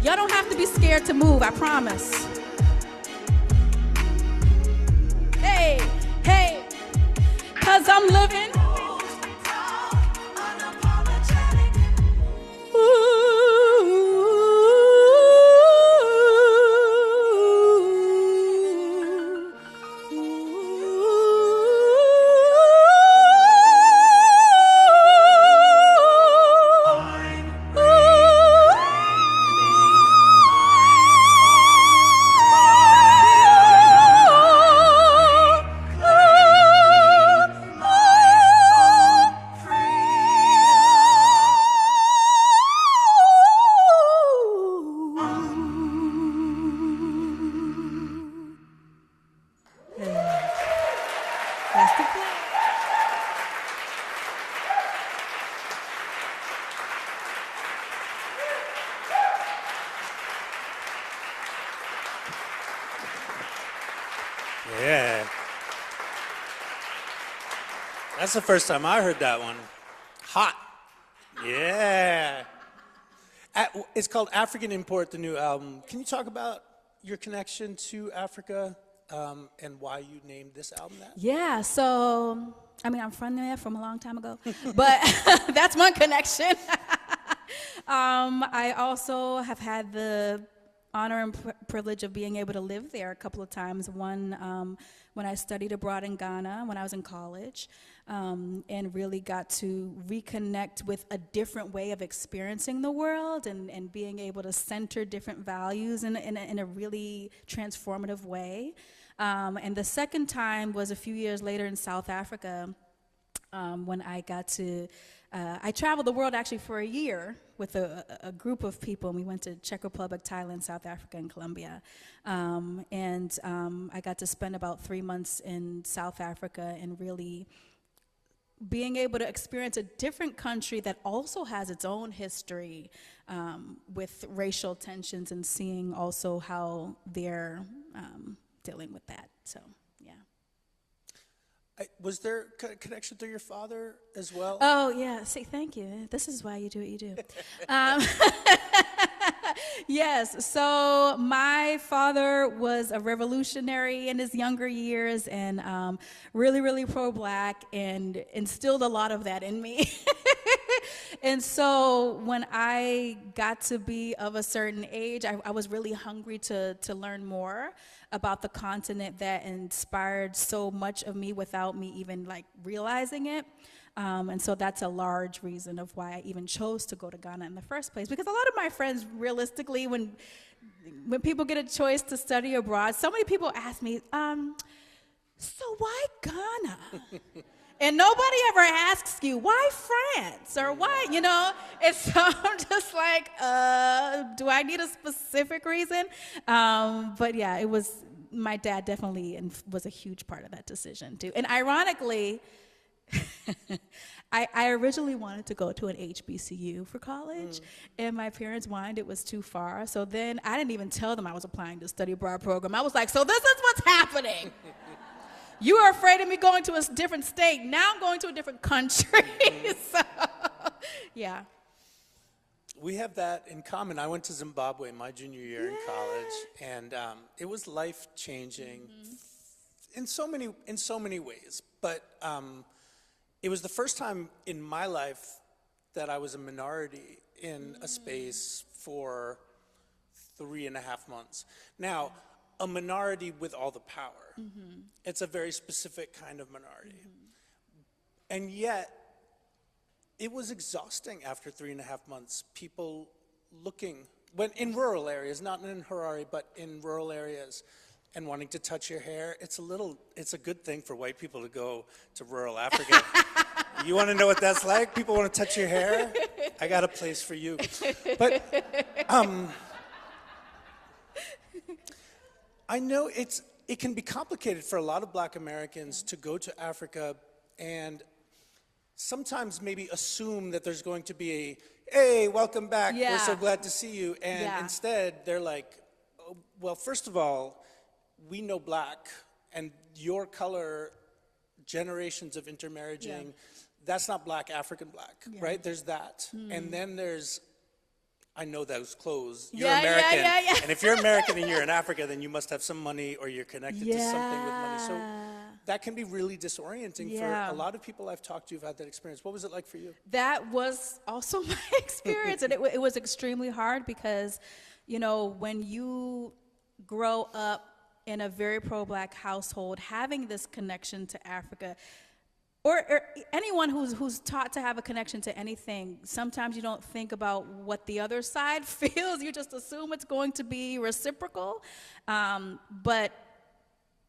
Y'all don't have to be scared to move, I promise. Hey, hey, cause I'm living. That's the plan. Yeah. That's the first time I heard that one. Hot. Yeah. It's called African Import, the new album. Can you talk about your connection to Africa and why you named this album that? Yeah, so, I mean, I'm from there from a long time ago, but that's one connection. I also have had the honor and privilege of being able to live there a couple of times. One, when I studied abroad in Ghana when I was in college, and really got to reconnect with a different way of experiencing the world and being able to center different values in a really transformative way. And the second time was a few years later in South Africa, when I got to I traveled the world actually for a year with a group of people, and we went to Czech Republic, Thailand, South Africa, and Colombia. I got to spend about 3 months in South Africa and really being able to experience a different country that also has its own history with racial tensions, and seeing also how they're dealing with that. So, yeah. Was there a connection through your father as well? Oh, yeah. See, thank you. This is why you do what you do. Yes. So my father was a revolutionary in his younger years, and really, really pro-Black, and instilled a lot of that in me. And so when I got to be of a certain age, I was really hungry to learn more about the continent that inspired so much of me without me even like realizing it. And so that's a large reason of why I even chose to go to Ghana in the first place. Because a lot of my friends, realistically, when people get a choice to study abroad, so many people ask me, so why Ghana? And nobody ever asks you, why France? Or why, you know? And so I'm just like, do I need a specific reason? But yeah, it was, my dad definitely was a huge part of that decision too. And ironically, I originally wanted to go to an HBCU for college, and my parents whined it was too far. So then I didn't even tell them I was applying to study abroad program. I was like, so this is what's happening. You are afraid of me going to a different state. Now I'm going to a different country. So, yeah. We have that in common. I went to Zimbabwe my junior year in college, and it was life-changing in so many ways. But it was the first time in my life that I was a minority in a space for 3.5 months. Now, a minority with all the power. It's a very specific kind of minority. And yet, it was exhausting after 3.5 months. People looking, when in rural areas, not in Harare, but in rural areas, and wanting to touch your hair. It's a good thing for white people to go to rural Africa. You want to know what that's like? People want to touch your hair? I got a place for you. But I know it can be complicated for a lot of Black Americans to go to Africa and sometimes maybe assume that there's going to be hey, welcome back, we're so glad to see you. And instead, they're like, oh, well, first of all, we know Black, and your color, generations of intermarrying, that's not Black, African Black, right? There's that. And then there's, I know those clothes. You're American. And if you're American and you're in Africa, then you must have some money or you're connected to something with money. So that can be really disorienting for a lot of people I've talked to who've had that experience. What was it like for you? That was also my experience. And it was extremely hard because, you know, when you grow up in a very pro-Black household, having this connection to Africa, or anyone who's taught to have a connection to anything, sometimes you don't think about what the other side feels. You just assume it's going to be reciprocal. But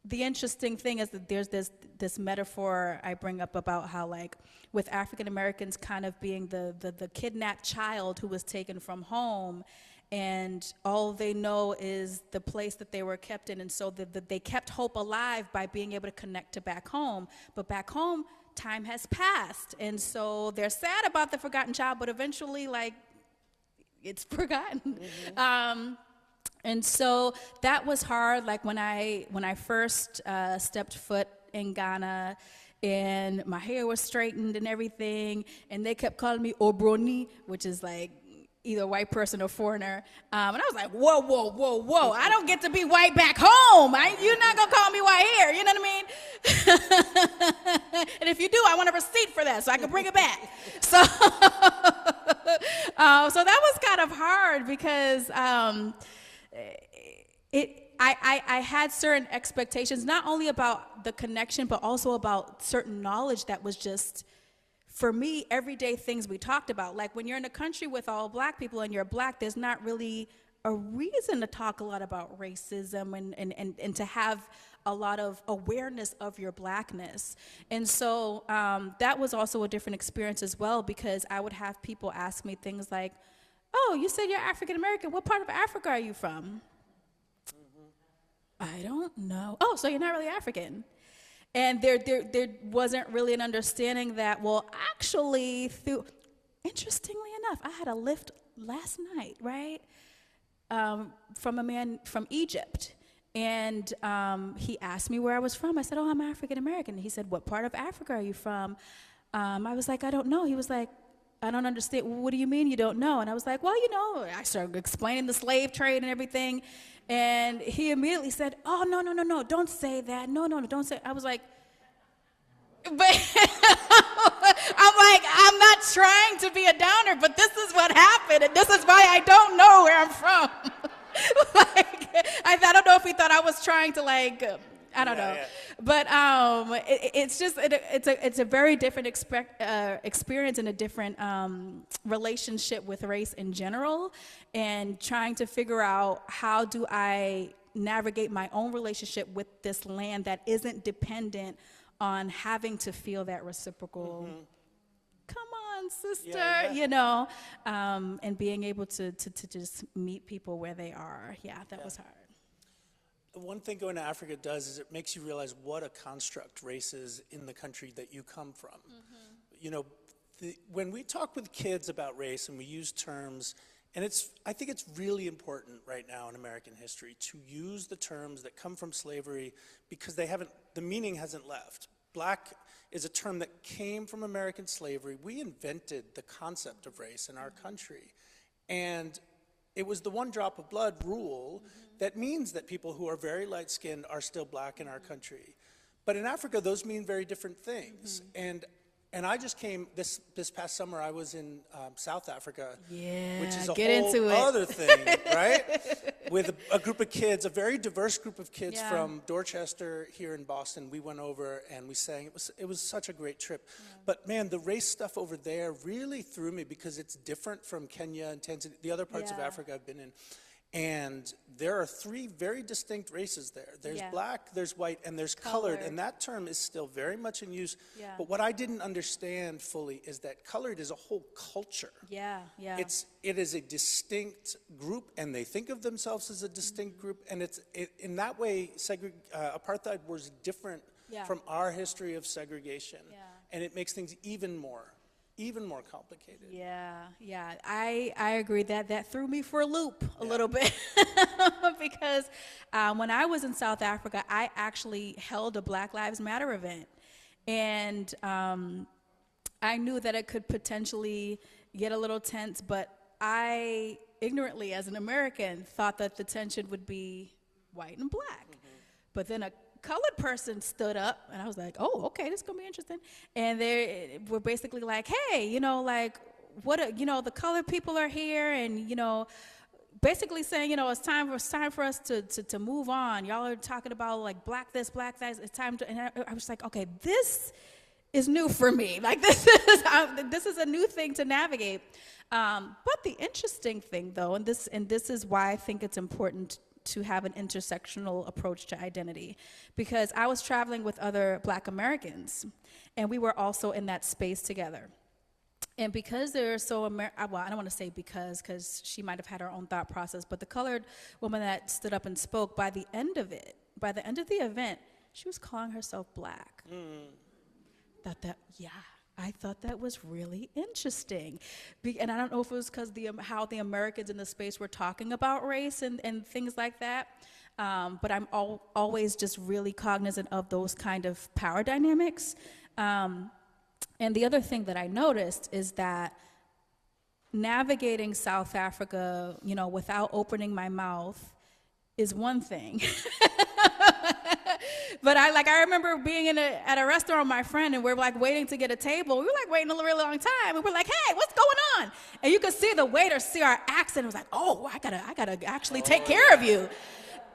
the interesting thing is that there's this metaphor I bring up about how, like, with African Americans kind of being the kidnapped child who was taken from home, and all they know is the place that they were kept in, and so they kept hope alive by being able to connect to back home. But back home, time has passed, and so they're sad about the forgotten child, but eventually, like, it's forgotten. And so that was hard. Like when I first stepped foot in Ghana, and my hair was straightened and everything, and they kept calling me Obroni, which is like either white person or foreigner. And I was like, whoa, whoa, whoa, whoa. I don't get to be white back home. You're not going to call me white here. You know what I mean? And if you do, I want a receipt for that so I can bring it back. So, so that was kind of hard because I had certain expectations, not only about the connection, but also about certain knowledge that was just, for me, everyday things we talked about. Like when you're in a country with all Black people and you're Black, there's not really a reason to talk a lot about racism and to have a lot of awareness of your blackness. And so that was also a different experience as well, because I would have people ask me things like, oh, you said you're African American. What part of Africa are you from? I don't know. Oh, so you're not really African. And there wasn't really an understanding that, well, actually, interestingly enough, I had a lift last night, right, from a man from Egypt. And he asked me where I was from. I said, oh, I'm African American. He said, what part of Africa are you from? I was like, I don't know. He was like, I don't understand. What do you mean you don't know? And I was like, well, I started explaining the slave trade and everything. And he immediately said, oh, no, don't say that. No, don't say it. I was like, but I'm like, I'm not trying to be a downer, but this is what happened, and this is why I don't know where I'm from. I don't know if he thought I was trying to I don't know. Yeah. But it's just, it's a very different experience and a different relationship with race in general, and trying to figure out how do I navigate my own relationship with this land that isn't dependent on having to feel that reciprocal, come on, sister, and being able to just meet people where they are. Yeah, that was hard. One thing going to Africa does is it makes you realize what a construct race is in the country that you come from. When we talk with kids about race and we use terms, and I think it's really important right now in American history to use the terms that come from slavery, because the meaning hasn't left. Black is a term that came from American slavery. We invented the concept of race in our country. And it was the one drop of blood rule that means that people who are very light-skinned are still black in our country. But in Africa, those mean very different things. And I just came, this past summer, I was in South Africa, which is a whole other thing, right? With a group of kids, a very diverse group of kids from Dorchester here in Boston. We went over and we sang. It was such a great trip. But man, the race stuff over there really threw me, because it's different from Kenya and Tanzania, the other parts of Africa I've been in. And there are three very distinct races there. There's black, there's white, and there's colored. And that term is still very much in use. But what I didn't understand fully is that colored is a whole culture. It is a distinct group, and they think of themselves as a distinct group. And in that way, apartheid was different from our history of segregation. And it makes things even more complicated. I agree that threw me for a loop a little bit because when I was in South Africa, I actually held a Black Lives Matter event, and I knew that it could potentially get a little tense, but I ignorantly, as an American, thought that the tension would be white and black. But then a colored person stood up, and I was like, oh, okay, this is gonna be interesting. And they were basically like, hey, the colored people are here, and basically saying, it's time for us to move on. Y'all are talking about like black this, black that. It's time to. And I was like, okay, this is new for me. Like this is a new thing to navigate. But the interesting thing, though, and this is why I think it's important to have an intersectional approach to identity, because I was traveling with other Black Americans, and we were also in that space together. And because they're so, well, I don't want to say because she might have had her own thought process, but the colored woman that stood up and spoke, by the end of the event, she was calling herself Black. I thought that was really interesting. And I don't know if it was because how the Americans in the space were talking about race and things like that, but I'm always just really cognizant of those kind of power dynamics. And the other thing that I noticed is that navigating South Africa, without opening my mouth is one thing. But I remember being at a restaurant with my friend, and we're like waiting to get a table. We were like waiting a really long time, and we're like, hey, what's going on? And you could see the waiter see our accent. It was like, oh, I gotta actually take care of you.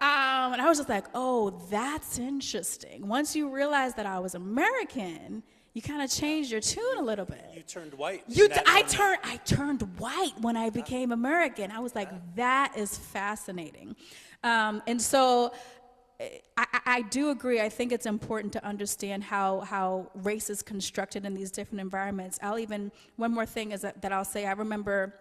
And I was just like, oh, that's interesting. Once you realize that I was American, you kind of changed your tune a little bit. You turned white. I turned white when I became American. I was like, that is fascinating. And so I do agree. I think it's important to understand how race is constructed in these different environments. One more thing is that I'll say, I remember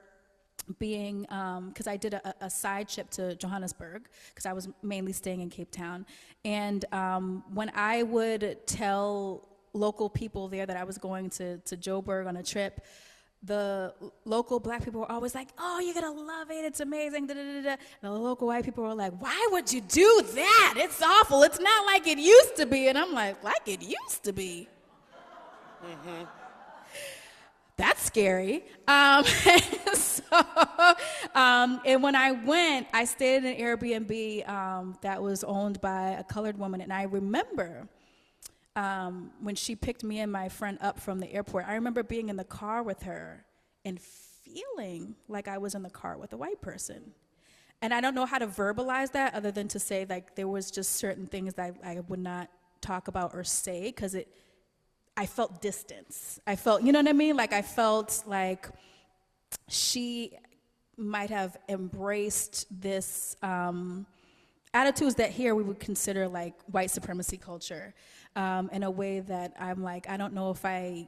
being, because I did a side trip to Johannesburg, because I was mainly staying in Cape Town. And when I would tell local people there that I was going to Joburg on a trip, the local black people were always like, oh, you're gonna love it, it's amazing, da, da, da, da. And the local white people were like, why would you do that? It's awful, it's not like it used to be. And I'm like it used to be? Mm-hmm. That's scary. And when I went, I stayed in an Airbnb that was owned by a colored woman, and I remember when she picked me and my friend up from the airport, I remember being in the car with her and feeling like I was in the car with a white person. And I don't know how to verbalize that other than to say, like, there was just certain things that I would not talk about or say, because I felt distance. I felt, you know what I mean? Like, I felt like she might have embraced this attitudes that here we would consider like white supremacy culture, in a way that I'm like, I don't know if I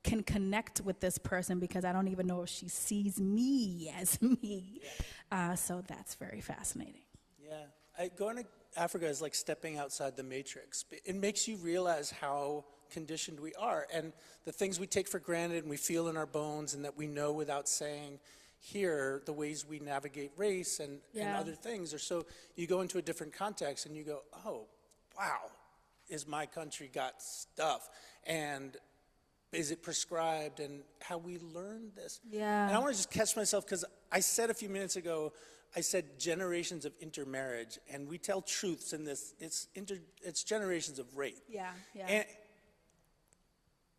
can connect with this person because I don't even know if she sees me as me. So that's very fascinating. Yeah, going to Africa is like stepping outside the matrix. It makes you realize how conditioned we are, and the things we take for granted and we feel in our bones and that we know without saying. Here, the ways we navigate race and other things are so, you go into a different context and you go, oh, wow, is my country got stuff? And is it prescribed? And how we learn this. Yeah. And I want to just catch myself, because I said a few minutes ago, I said generations of intermarriage, and we tell truths in this, it's generations of rape. Yeah, yeah. And,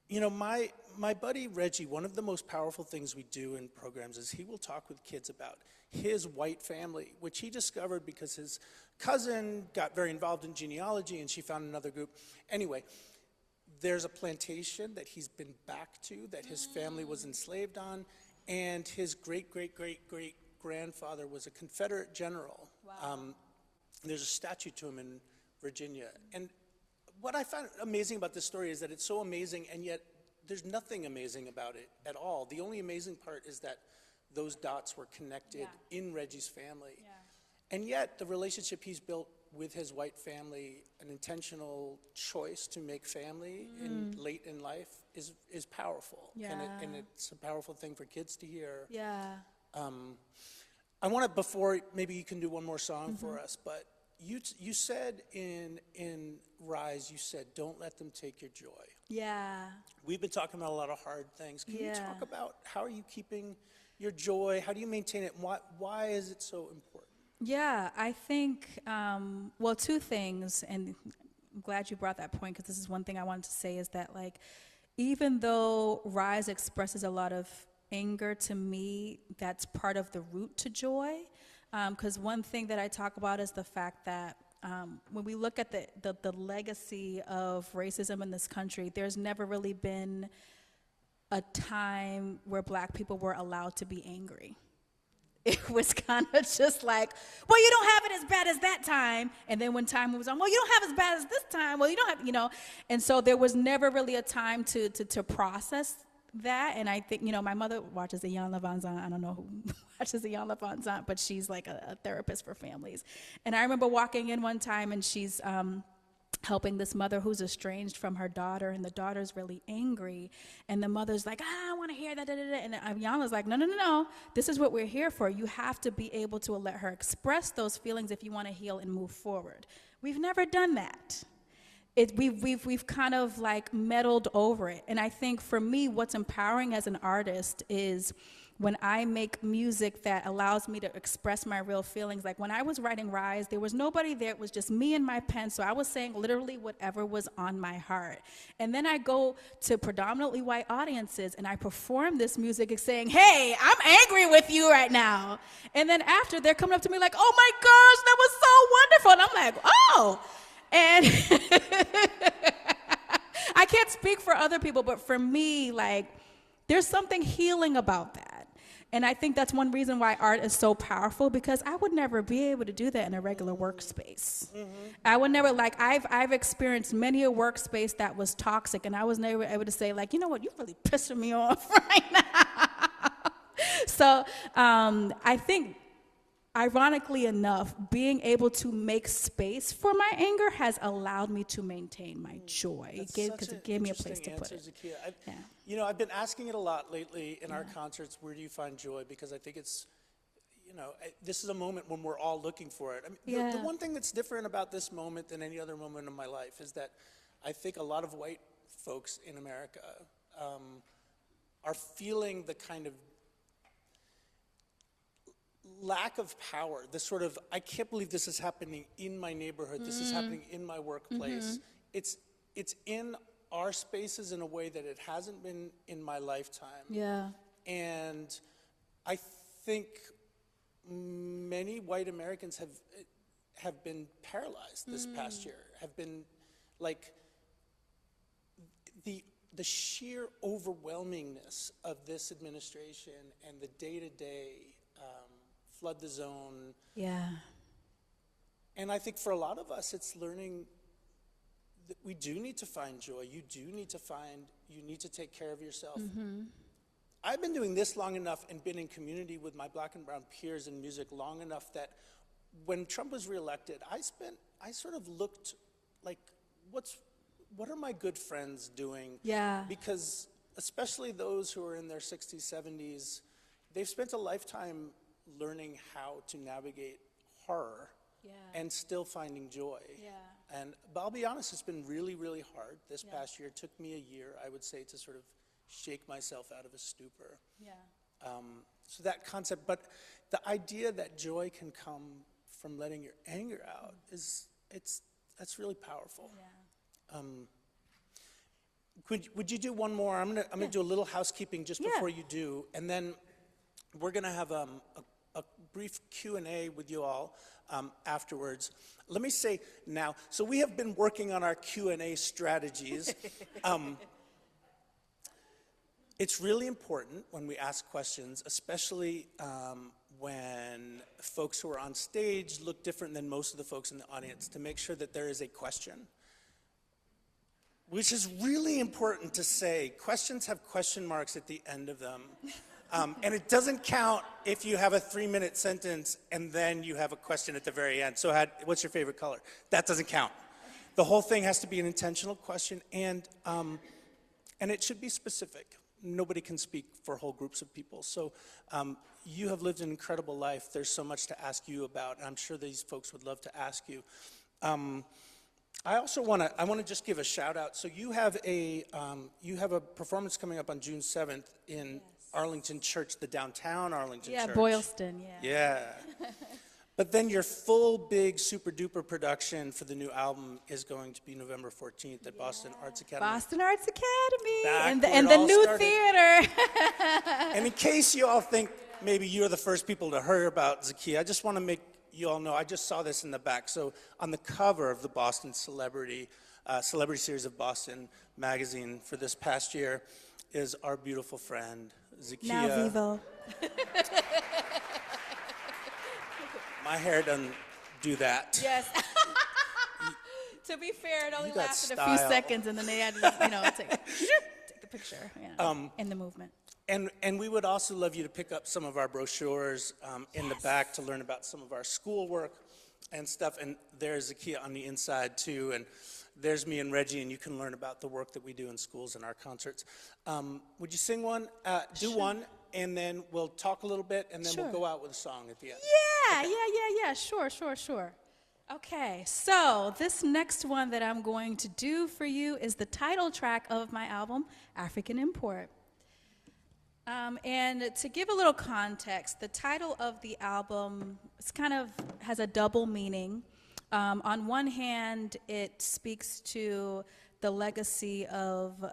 you know, my buddy Reggie, one of the most powerful things we do in programs is he will talk with kids about his white family, which he discovered because his cousin got very involved in genealogy and she found another group. Anyway, there's a plantation that he's been back to that his family was enslaved on, and his great-great-great-great-grandfather was a Confederate general. Wow. There's a statue to him in Virginia. And what I found amazing about this story is that it's so amazing, and yet there's nothing amazing about it at all. The only amazing part is that those dots were connected in Reggie's family. Yeah. And yet the relationship he's built with his white family, an intentional choice to make family late in life, is powerful. Yeah. And it's a powerful thing for kids to hear. Yeah. I want to, before maybe you can do one more song for us, but you said in Rise, you said, don't let them take your joy. Yeah. We've been talking about a lot of hard things. Can you Yeah. talk about how are you keeping your joy? How do you maintain it? And why is it so important? Yeah, I think, well, two things, and I'm glad you brought that point, because this is one thing I wanted to say, is that, like, even though Rise expresses a lot of anger to me, that's part of the root to joy. Because one thing that I talk about is the fact that when we look at the legacy of racism in this country, there's never really been a time where Black people were allowed to be angry. It was kind of just like, well, you don't have it as bad as that time. And then when time moves on, well, you don't have as bad as this time. Well, you don't have, you know. And so there was never really a time to process that. And I think, you know, my mother watches Ian Levanzant. I don't know who watches Ian Levanzant, but she's like a therapist for families. And I remember walking in one time, and she's helping this mother who's estranged from her daughter, and the daughter's really angry, and the mother's like, I don't want to hear that, da, da, da. And Ayana's like, no, this is what we're here for. You have to be able to let her express those feelings if you want to heal and move forward. We've never done that. We've kind of like meddled over it. And I think for me, what's empowering as an artist is when I make music that allows me to express my real feelings. Like when I was writing Rise, there was nobody there. It was just me and my pen. So I was saying literally whatever was on my heart. And then I go to predominantly white audiences and I perform this music saying, hey, I'm angry with you right now. And then after, they're coming up to me like, oh my gosh, that was so wonderful. And I'm like, oh. And I can't speak for other people, but for me, like, there's something healing about that. And I think that's one reason why art is so powerful, because I would never be able to do that in a regular workspace. I would never, like, I've experienced many a workspace that was toxic, and I was never able to say, like, you know what, you're really pissing me off right now. So I think, ironically enough, being able to make space for my anger has allowed me to maintain my joy, because it gave me a place to put it. Zakiyyah. Yeah. You know, I've been asking it a lot lately in our concerts, where do you find joy? Because I think it's, you know, this is a moment when we're all looking for it. I mean, the one thing that's different about this moment than any other moment in my life is that I think a lot of white folks in America are feeling the kind of lack of power, this sort of, I can't believe this is happening in my neighborhood, this is happening in my workplace. It's in our spaces in a way that it hasn't been in my lifetime. Yeah. And I think many white Americans have been paralyzed this past year, have been like, the sheer overwhelmingness of this administration and the day-to-day flood the zone. Yeah. And I think for a lot of us, it's learning that we do need to find joy. You need to take care of yourself. I've been doing this long enough and been in community with my black and brown peers in music long enough that when Trump was reelected, I sort of looked like, what are my good friends doing? Yeah. Because especially those who are in their 60s, 70s, they've spent a lifetime learning how to navigate horror and still finding joy. But I'll be honest, it's been really, really hard this past year. It took me a year, I would say, to sort of shake myself out of a stupor. So that concept, but the idea that joy can come from letting your anger out that's really powerful. Would you do one more? I'm gonna do a little housekeeping just before you do, and then we're gonna have a brief Q&A with you all afterwards. Let me say now, so we have been working on our Q&A strategies. It's really important when we ask questions, especially when folks who are on stage look different than most of the folks in the audience, to make sure that there is a question. Which is really important to say. Questions have question marks at the end of them. And it doesn't count if you have a 3-minute sentence and then you have a question at the very end. So what's your favorite color? That doesn't count. The whole thing has to be an intentional question, and it should be specific. Nobody can speak for whole groups of people. So you have lived an incredible life. There's so much to ask you about, and I'm sure these folks would love to ask you. I also want to just give a shout out. So you have a performance coming up on June 7th in Arlington Church, the downtown Arlington Church. Yeah, Boylston, Yeah. But then your full big super duper production for the new album is going to be November 14th at Boston Arts Academy. Boston Arts Academy Back and where it the all new started. theater. And in case you all think maybe you're the first people to hear about Zakiyyah, I just want to make you all know, I just saw this in the back. So on the cover of the Boston Celebrity Series of Boston magazine for this past year is our beautiful friend, Zakiyyah. Now Vivo. My hair doesn't do that. Yes. To be fair, it only You got lasted a style. few seconds, and then they had to, take the picture in the movement. And we would also love you to pick up some of our brochures in the back to learn about some of our schoolwork and stuff. And there's Zakiyyah on the inside too. And there's me and Reggie, and you can learn about the work that we do in schools and our concerts. Would you sing one? Do one, and then we'll talk a little bit, and then we'll go out with a song at the end. Yeah. Sure. Okay, so this next one that I'm going to do for you is the title track of my album, African Import. And to give a little context, the title of the album has a double meaning. On one hand, it speaks to the legacy of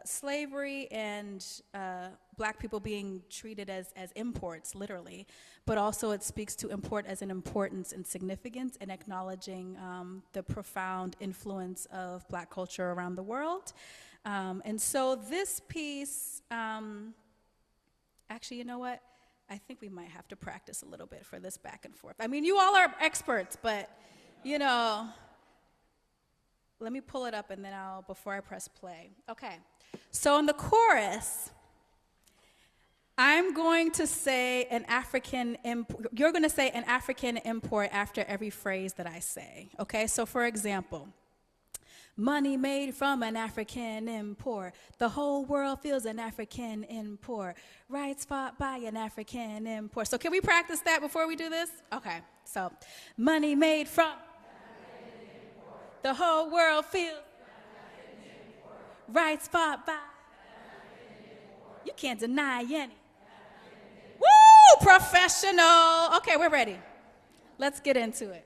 slavery and black people being treated as imports, literally, but also it speaks to import as an importance and significance in acknowledging the profound influence of black culture around the world. And so this piece, actually, you know what? I think we might have to practice a little bit for this back and forth. I mean, you all are experts, but, you know, let me pull it up and then before I press play. Okay, so in the chorus, I'm going to say an African import. You're going to say an African import after every phrase that I say. Okay, so for example, money made from an African import. The whole world feels an African import. Rights fought by an African import. So can we practice that before we do this? Okay, so money made from the whole world feels rights fought by. You can't deny any. Woo! Professional. Okay, we're ready. Let's get into it.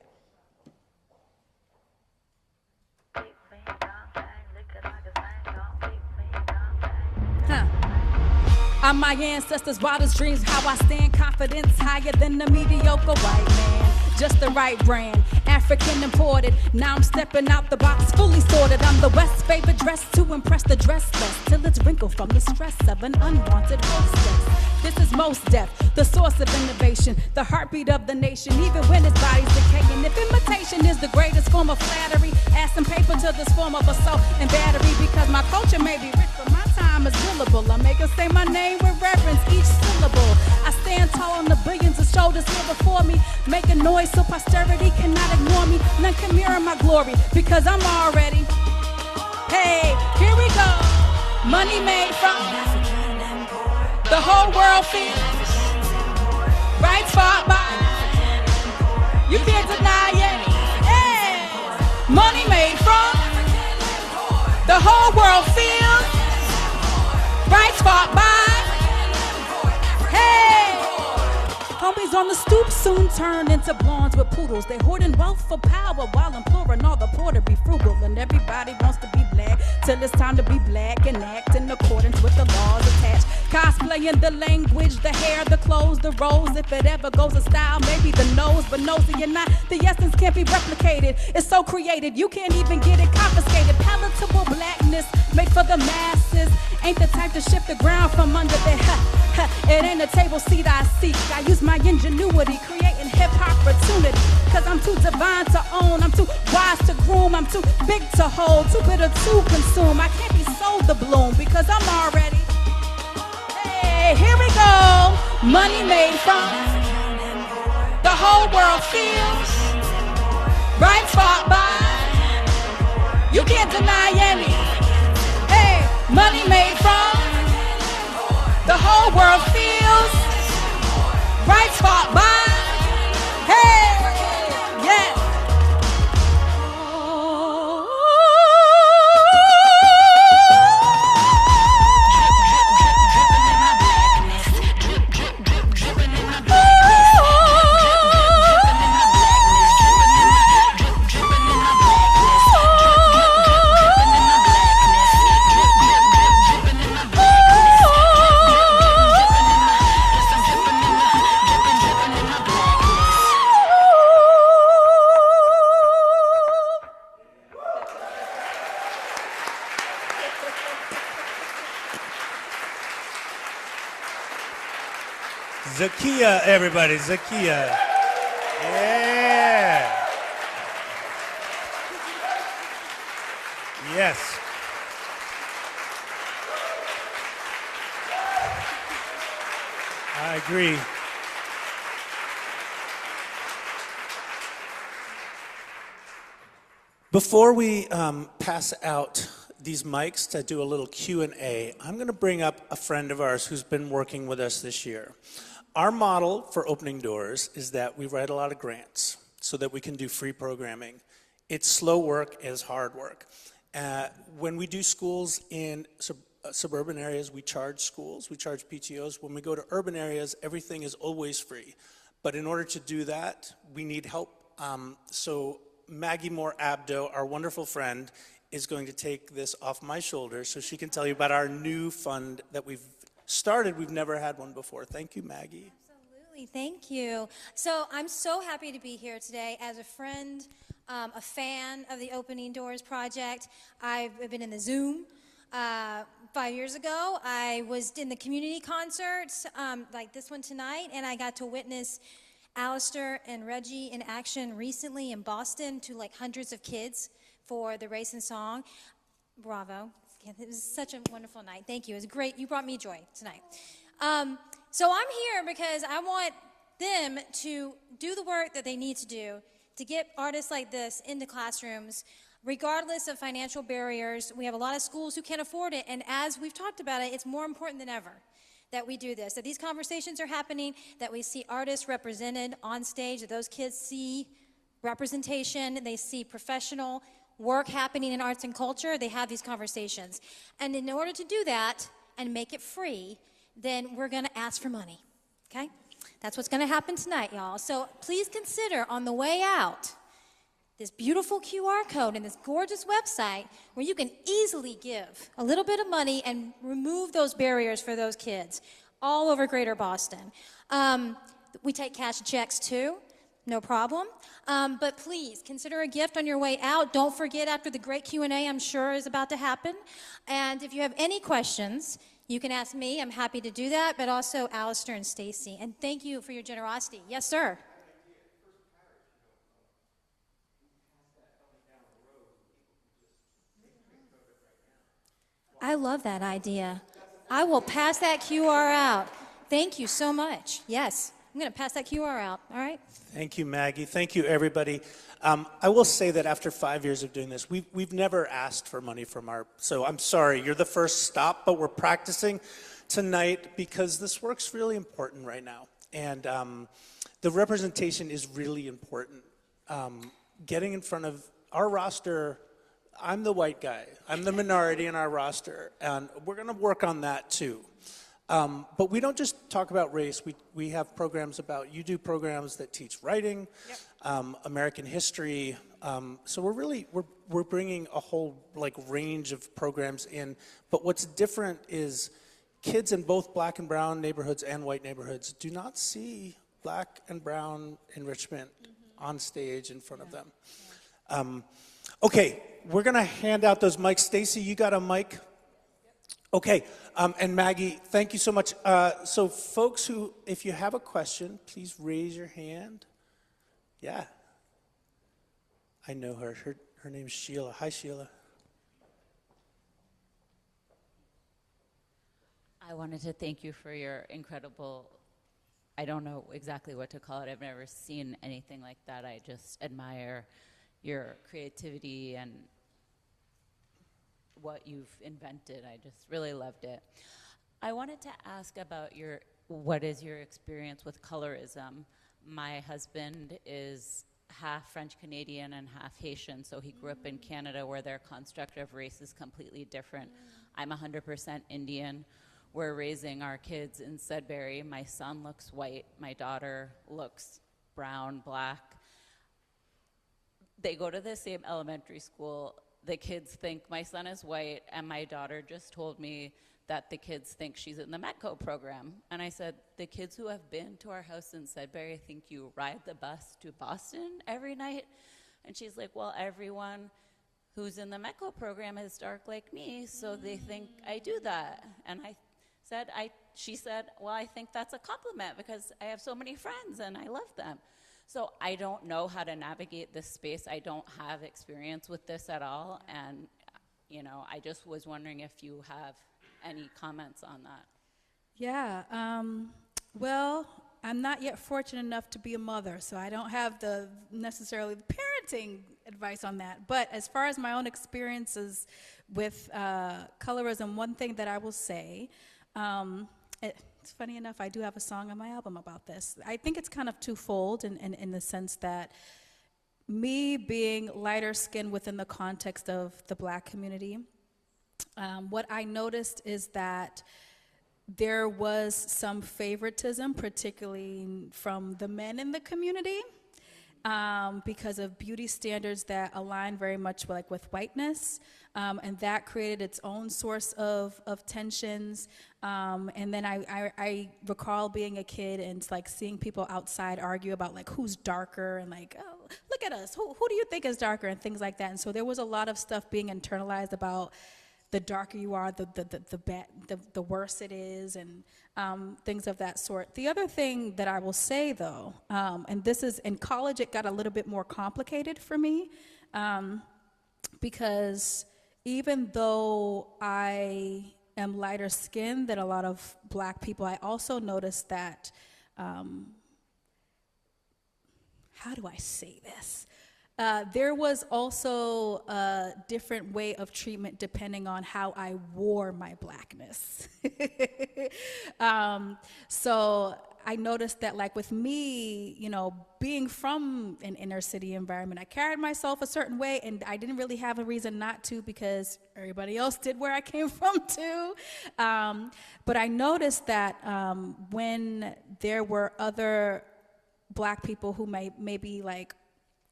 I'm my ancestors' wildest dreams, how I stand confidence higher than the mediocre white man. Just the right brand, African imported. Now I'm stepping out the box, fully sorted. I'm the West's favorite dress to impress the dressless, till it's wrinkled from the stress of an unwanted hostess. This is most deaf, the source of innovation, the heartbeat of the nation, even when his body's decaying. If imitation is the greatest form of flattery, add some paper to this form of assault and battery, because my culture may be rich, but my time is billable. I make her say my name with reverence, each syllable. I stand tall on the billions of shoulders here before me, make a noise so posterity cannot ignore me. None can mirror my glory, because I'm already. Hey, here we go. Money made from the whole world feels rights fought by. You can't deny it. Hey, money made from the whole world feels rights fought by. Hey, homies on the stoop soon turn into blondes with poodles. They hoarding wealth for power while imploring all the poor to be frugal. And everybody wants to be black till it's time to be black and act in accordance with the laws attached. Cosplaying the language, the hair, the clothes, the roles. If it ever goes a style, maybe the nose, but nosy or not, the essence can't be replicated. It's so created, you can't even get it confiscated. Palatable blackness made for the masses. Ain't the type to shift the ground from under their it ain't a table seat I seek. I use my ingenuity, creating hip-hop opportunity. Cause I'm too divine to own, I'm too wise to groom, I'm too big to hold, too bitter to consume. I can't be sold the bloom because I'm already. Hey, here we go. Money made from the whole world feels rights fought by. You can't deny any. Hey, money made from the whole world feels rights fought by. Hey, yeah. Zakiyyah, everybody, Zakiyyah. Yeah. Yes. I agree. Before we pass out these mics to do a little Q&A, I'm going to bring up a friend of ours who's been working with us this year. Our model for opening doors is that we write a lot of grants so that we can do free programming. It's slow work, it's hard work. When we do schools in suburban areas, we charge schools, we charge PTOs. When we go to urban areas, everything is always free. But in order to do that, we need help. So Maggie Moore Abdo, our wonderful friend, is going to take this off my shoulders so she can tell you about our new fund that we've started. We've never had one before. Thank you, Maggie. Absolutely, thank you. So I'm so happy to be here today as a friend, a fan of the Opening Doors Project. I've been in the Zoom 5 years ago, I was in the community concerts, like this one tonight, and I got to witness Alistair and Reggie in action recently in Boston to like hundreds of kids for the Race and Song. Bravo. It was such a wonderful night. Thank you. It was great. You brought me joy tonight. So I'm here because I want them to do the work that they need to do to get artists like this into classrooms, regardless of financial barriers. We have a lot of schools who can't afford it, and as we've talked about it, it's more important than ever that we do this, that these conversations are happening, that we see artists represented on stage, that those kids see representation, they see professional work happening in arts and culture, they have these conversations. And in order to do that and make it free, then we're gonna ask for money, okay? That's what's gonna happen tonight, y'all. So please consider on the way out, this beautiful QR code and this gorgeous website where you can easily give a little bit of money and remove those barriers for those kids all over Greater Boston. We take cash checks too, no problem. But please consider a gift on your way out. Don't forget after the great Q&A I'm sure is about to happen. And if you have any questions, you can ask me. I'm happy to do that, but also Alistair and Stacy. And thank you for your generosity. Yes, sir. I love that idea. I will pass that QR out. Thank you so much. Yes, I'm going to pass that QR out. All right? Thank you, Maggie. Thank you, everybody. I will say that after 5 years of doing this, we've never asked for money from so I'm sorry, you're the first stop, but we're practicing tonight because this work's really important right now. And the representation is really important. Getting in front of our roster, I'm the white guy. I'm the minority in our roster, and we're going to work on that too. But we don't just talk about race. We have programs you do programs that teach writing, American history. So we're bringing a whole range of programs in. But what's different is kids in both black and brown neighborhoods and white neighborhoods do not see black and brown enrichment on stage in front of them. Okay, we're going to hand out those mics. Stacy, you got a mic? Okay, and Maggie, thank you so much. So folks if you have a question, please raise your hand. Yeah. I know her. Her name's Sheila. Hi, Sheila. I wanted to thank you for your incredible, I don't know exactly what to call it. I've never seen anything like that. I just admire your creativity and what you've invented. I just really loved it. I wanted to ask about what is your experience with colorism? My husband is half French Canadian and half Haitian, so he grew up in Canada where their construct of race is completely different. I'm 100% Indian. We're raising our kids in Sudbury. My son looks white. My daughter looks brown, black. They go to the same elementary school. The kids think my son is white, and my daughter just told me that the kids think she's in the METCO program. And I said, the kids who have been to our house in Sudbury think you ride the bus to Boston every night? And she's like, well, everyone who's in the METCO program is dark like me, so they think I do that. And she said, well, I think that's a compliment because I have so many friends and I love them. So I don't know how to navigate this space. I don't have experience with this at all. And, I just was wondering if you have any comments on that. Yeah, well, I'm not yet fortunate enough to be a mother, so I don't have necessarily the parenting advice on that. But as far as my own experiences with colorism, one thing that I will say, it's funny enough, I do have a song on my album about this. I think it's kind of twofold in the sense that me being lighter skinned within the context of the black community, what I noticed is that there was some favoritism, particularly from the men in the community, because of beauty standards that align very much with whiteness, and that created its own source of tensions. And then I recall being a kid and seeing people outside argue about who's darker and oh, look at us, who do you think is darker and things like that. And so there was a lot of stuff being internalized about the darker you are, the worse it is, and things of that sort. The other thing that I will say, though, and this is in college, it got a little bit more complicated for me, because even though I am lighter skinned than a lot of black people, I also noticed that, how do I say this? There was also a different way of treatment depending on how I wore my blackness. So I noticed that, like, with me, you know, being from an inner city environment, I carried myself a certain way, and I didn't really have a reason not to because everybody else did where I came from too. But I noticed that when there were other black people who may be, like,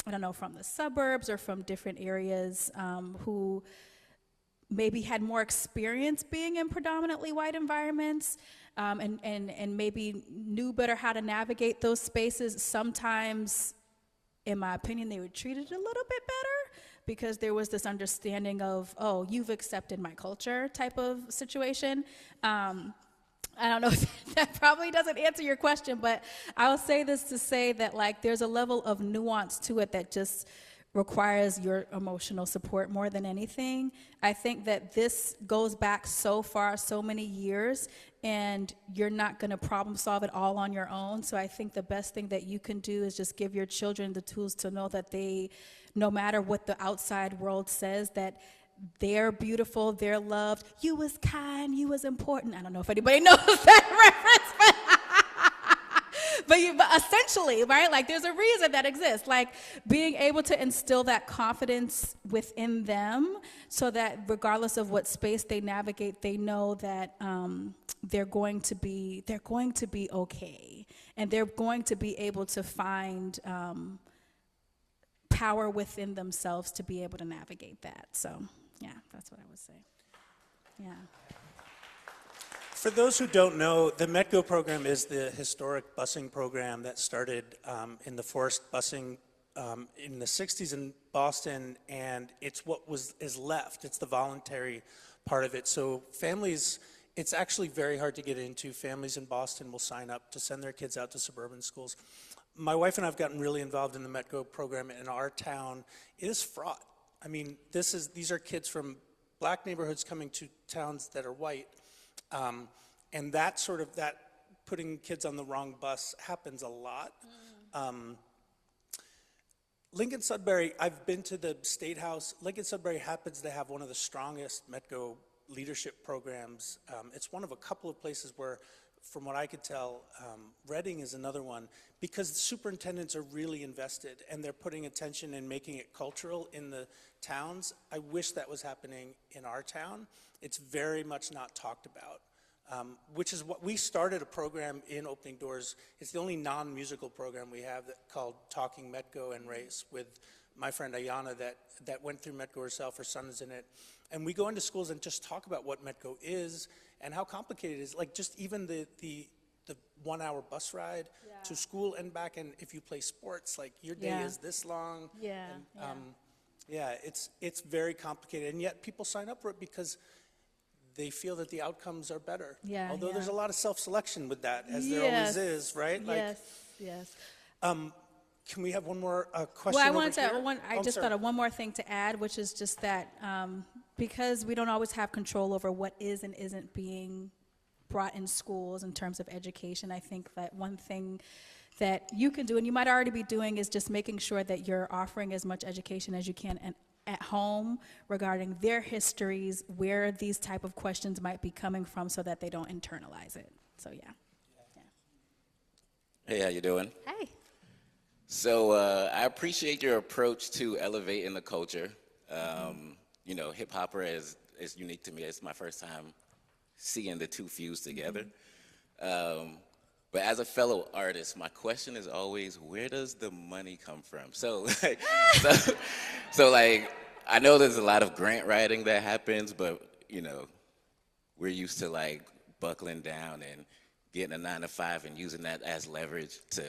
I don't know, from the suburbs or from different areas, who maybe had more experience being in predominantly white environments, and maybe knew better how to navigate those spaces. Sometimes, in my opinion, they were treated a little bit better because there was this understanding of, oh, you've accepted my culture type of situation. I don't know if that probably doesn't answer your question, but I'll say this to say that, like, there's a level of nuance to it that just requires your emotional support more than anything. I think that this goes back so far, so many years, and you're not going to problem solve it all on your own. So I think the best thing that you can do is just give your children the tools to know that they, no matter what the outside world says, that they're beautiful, they're loved, you was kind, you was important. I don't know if anybody knows that reference, but essentially, right, like, there's a reason that exists, like being able to instill that confidence within them so that regardless of what space they navigate, they know that they're going to be okay, and they're going to be able to find power within themselves to be able to navigate that. So yeah, that's what I would say. Yeah. For those who don't know, the METGO program is the historic busing program that started in the forced busing in the 60s in Boston, and it's what is left. It's the voluntary part of it. So families, it's actually very hard to get into. Families in Boston will sign up to send their kids out to suburban schools. My wife and I have gotten really involved in the METGO program in our town. It is fraught. I mean, these are kids from black neighborhoods coming to towns that are white, and that putting kids on the wrong bus happens a lot. Lincoln-Sudbury, I've been to the State House. Lincoln-Sudbury happens to have one of the strongest METGO leadership programs. It's one of a couple of places where, from what I could tell, Reading is another one, because the superintendents are really invested and they're putting attention and making it cultural in the towns. I wish that was happening in our town. It's very much not talked about, which is what we started a program in Opening Doors. It's the only non-musical program we have called Talking METGO and Race, with my friend Ayana that went through METGO herself. Her son is in it. And we go into schools and just talk about what METGO is and how complicated it is. Like, just even the 1 hour bus ride to school and back, and if you play sports, like, your day is this long. It's very complicated, and yet people sign up for it because they feel that the outcomes are better. Although there's a lot of self-selection with that, as there always is, right? Yes. Can we have one more question? Well, I just thought of one more thing to add, which is just that because we don't always have control over what is and isn't being brought in schools in terms of education, I think that one thing that you can do, and you might already be doing, is just making sure that you're offering as much education as you can at home regarding their histories, where these type of questions might be coming from, so that they don't internalize it. So yeah. Hey, how you doing? Hey. So I appreciate your approach to elevating the culture. You know, hip hopper is unique to me. It's my first time seeing the two fused together. But as a fellow artist, my question is always, where does the money come from? So, like, I know there's a lot of grant writing that happens, but, you know, we're used to, like, buckling down and getting a 9-to-5 and using that as leverage to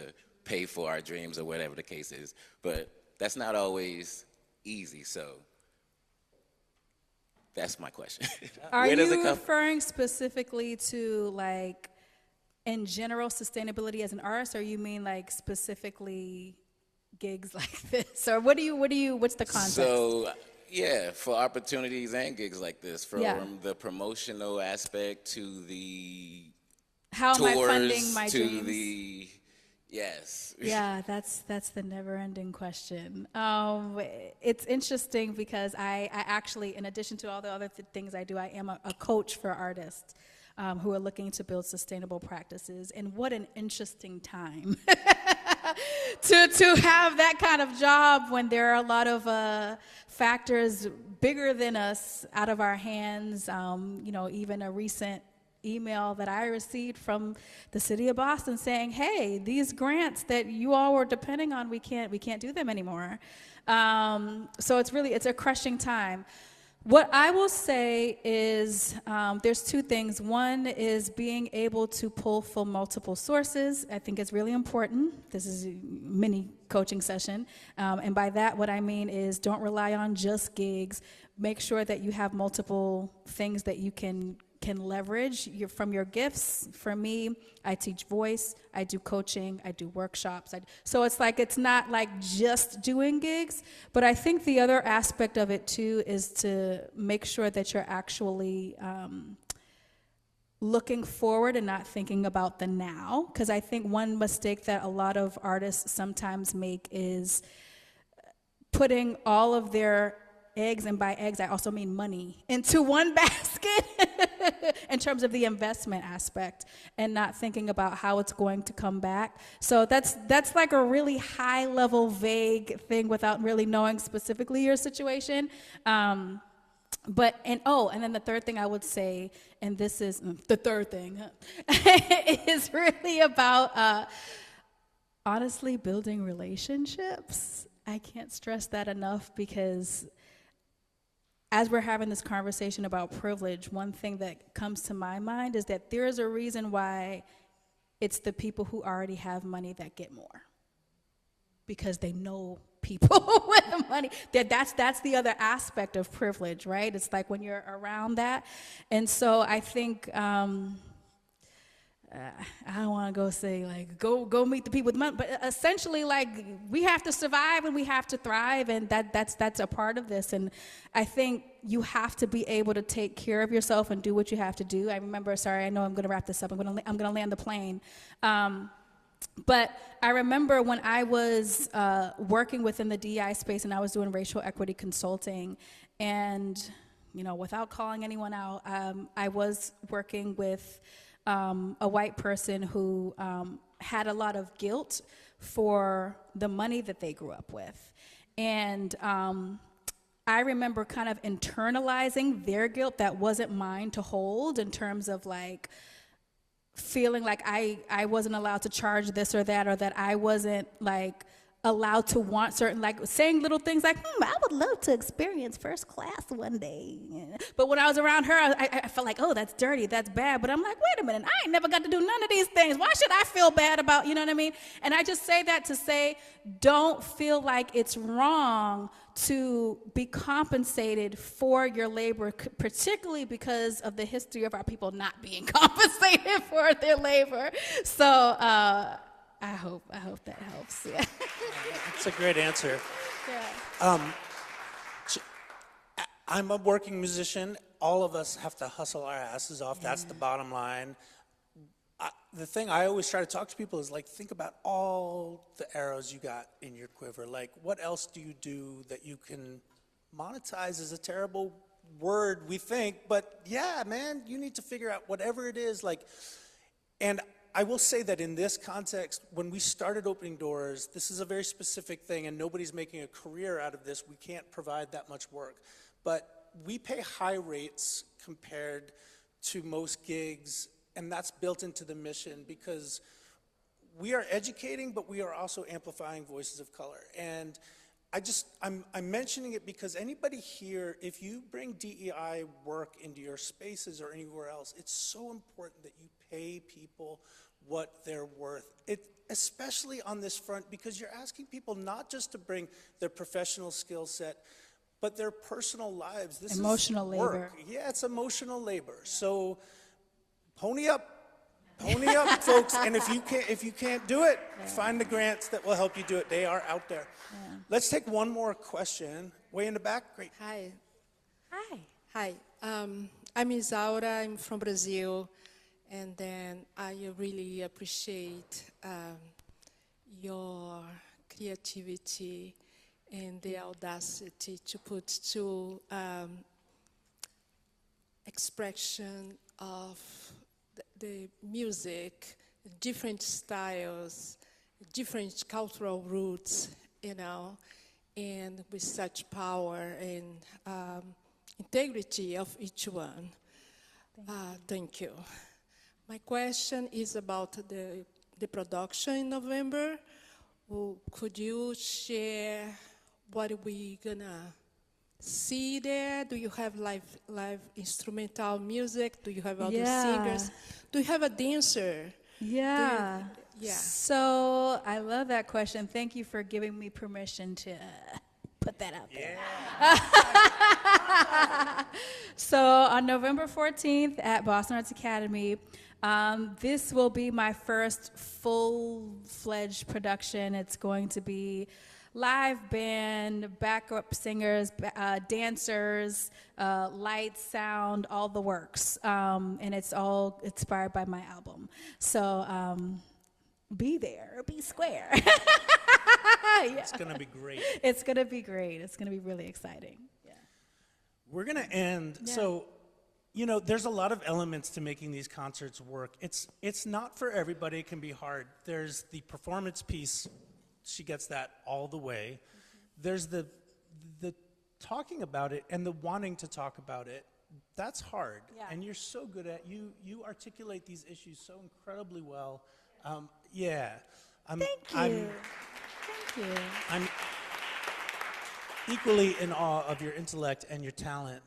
pay for our dreams or whatever the case is. But that's not always easy. So That's my question. Are Where does it you come? referring specifically to like in general sustainability as an artist, or you mean like specifically gigs like this, or what's the context? So, yeah, for opportunities and gigs like this, from Yeah. the promotional aspect to the How am I tours funding my to dreams? the yes. Yeah, that's the never-ending question. It's interesting because I actually, in addition to all the other things I do, I am a coach for artists who are looking to build sustainable practices. And what an interesting time to have that kind of job when there are a lot of factors bigger than us out of our hands. Even a recent email that I received from the city of Boston saying, hey, these grants that you all were depending on, we can't do them anymore. So it's a crushing time. What I will say is there's two things. One is being able to pull from multiple sources. I think it's really important. This is a mini coaching session. And by that, what I mean is don't rely on just gigs. Make sure that you have multiple things that you can leverage from your gifts. For me, I teach voice, I do coaching, I do workshops. So it's not like just doing gigs, but I think the other aspect of it too is to make sure that you're actually looking forward and not thinking about the now. Because I think one mistake that a lot of artists sometimes make is putting all of their eggs, and by eggs I also mean money, into one basket in terms of the investment aspect and not thinking about how it's going to come back. So that's like a really high level vague thing without really knowing specifically your situation. And then the third thing I would say, and this is the third thing, is really about honestly building relationships. I can't stress that enough because as we're having this conversation about privilege, one thing that comes to my mind is that there is a reason why it's the people who already have money that get more. Because they know people with the money. That's the other aspect of privilege, right? It's like when you're around that. And so I think, I don't want to go say like go meet the people with money, but essentially like we have to survive and we have to thrive, and that's a part of this. And I think you have to be able to take care of yourself and do what you have to do. I remember, sorry, I know I'm going to wrap this up. I'm going to land the plane. But I remember when I was working within the DEI space and I was doing racial equity consulting, and without calling anyone out, I was working with a white person who had a lot of guilt for the money that they grew up with. And I remember kind of internalizing their guilt that wasn't mine to hold, in terms of like feeling like I wasn't allowed to charge this or that, or that I wasn't like allowed to want certain, like saying little things like, I would love to experience first class one day. But when I was around her, I felt like, oh, that's dirty, that's bad. But I'm like, wait a minute, I ain't never got to do none of these things. Why should I feel bad about, you know what I mean? And I just say that to say, don't feel like it's wrong to be compensated for your labor, particularly because of the history of our people not being compensated for their labor. So, I hope that helps. Yeah. That's a great answer. Yeah. I'm a working musician. All of us have to hustle our asses off. Yeah. That's the bottom line. The thing I always try to talk to people is like, think about all the arrows you got in your quiver. Like, what else do you do that you can monetize? Is a terrible word, we think, but yeah, man, you need to figure out whatever it is. Like, and I will say that in this context, when we started opening doors, this is a very specific thing, and nobody's making a career out of this. We can't provide that much work. But we pay high rates compared to most gigs, and that's built into the mission because we are educating, but we are also amplifying voices of color. And I'm mentioning it because anybody here, if you bring DEI work into your spaces or anywhere else, it's so important that you pay people what they're worth. Especially on this front, because you're asking people not just to bring their professional skill set, but their personal lives. This Emotional is work. labor. Yeah, it's emotional labor. So pony up, folks. And if you can't do it, find the grants that will help you do it. They are out there. Yeah. Let's take one more question. Way in the back. Great. Hi. Hi. Hi. I'm Isaura. I'm from Brazil. And then I really appreciate your creativity and the audacity to put to expression of the music, different styles, different cultural roots, you know, and with such power and integrity of each one. Thank you. My question is about the production in November. Could you share what we gonna see there? Do you have live instrumental music? Do you have other singers? Do you have a dancer? Yeah. Yeah. So I love that question. Thank you for giving me permission to put that out there. So on November 14th at Boston Arts Academy, this will be my first full-fledged production. It's going to be live band, backup singers, dancers, lights, sound, all the works. And it's all inspired by my album. So be there, be square. It's going to be great. It's going to be great. It's going to be really exciting. Yeah. We're going to end. Yeah. So, you know, there's a lot of elements to making these concerts work. It's not for everybody. It can be hard. There's the performance piece. She gets that all the way. There's the talking about it and the wanting to talk about it. That's hard. Yeah. And you're so good at you articulate these issues so incredibly well. Yeah. Thank you. Thank you. I'm equally in awe of your intellect and your talent.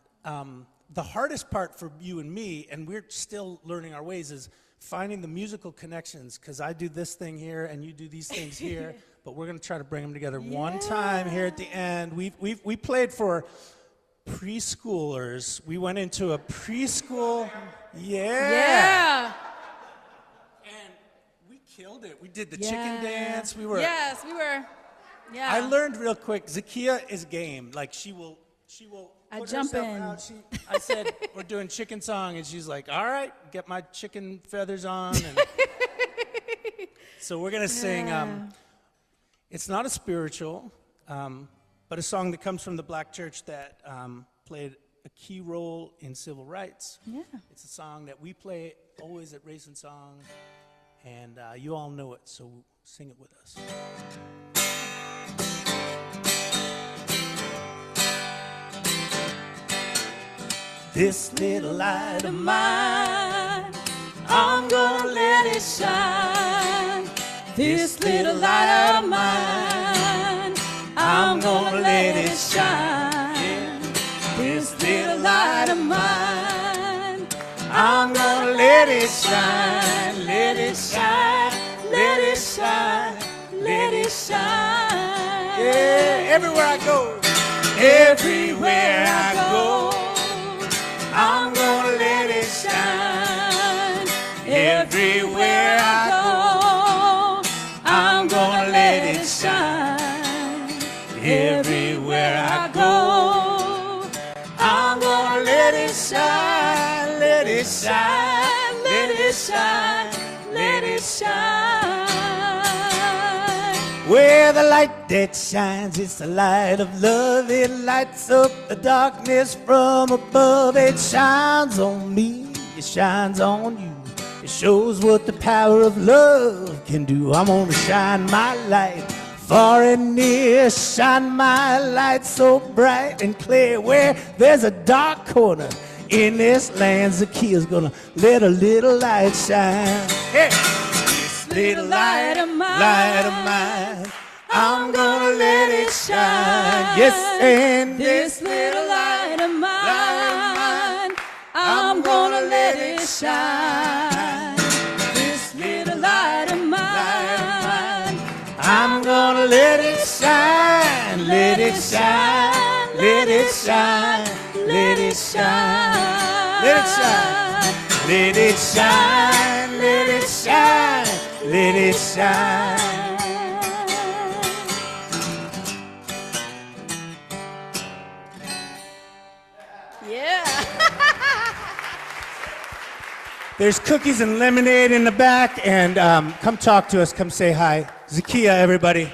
The hardest part for you and me, and we're still learning our ways, is finding the musical connections, because I do this thing here and you do these things here, but we're going to try to bring them together one time here at the end. We played for preschoolers. We went into a preschool. Yeah. And we killed it. We did the chicken dance. We were. Yes, we were. Yeah. I learned real quick. Zakiyyah is game. Like she will. I put jump herself in. Out. I said we're doing chicken song, and she's like, "All right, get my chicken feathers on." And so we're gonna sing. It's not a spiritual, but a song that comes from the Black church that played a key role in civil rights. Yeah. It's a song that we play always at Race and Song, and you all know it, so sing it with us. This little light of mine, I'm gonna let it shine. This little light of mine, I'm gonna let it shine. This little light of mine, I'm gonna let it shine. Let it shine, let it shine, let it shine. Yeah, everywhere I go, everywhere I go, I'm gonna let it shine. Everywhere I go, I'm gonna let it shine. Everywhere I go, I'm gonna let it shine. Let it shine, let it shine, let it shine. Where the light that shines, it's the light of love. It lights up the darkness from above. It shines on me, it shines on you. It shows what the power of love can do. I'm gonna shine my light far and near. Shine my light so bright and clear. Where there's a dark corner in this land, Zakiyyah's gonna let a little light shine. Hey. This little light of mine, I'm gonna let it shine. Yes, and this little light of mine, I'm gonna let it shine. This little light of mine, I'm gonna let it shine. Let it shine, Let it shine. Let it shine. Let it shine. Let it shine. Let it shine. Let it shine. There's cookies and lemonade in the back, and come talk to us. Come say hi. Zakiyyah, everybody.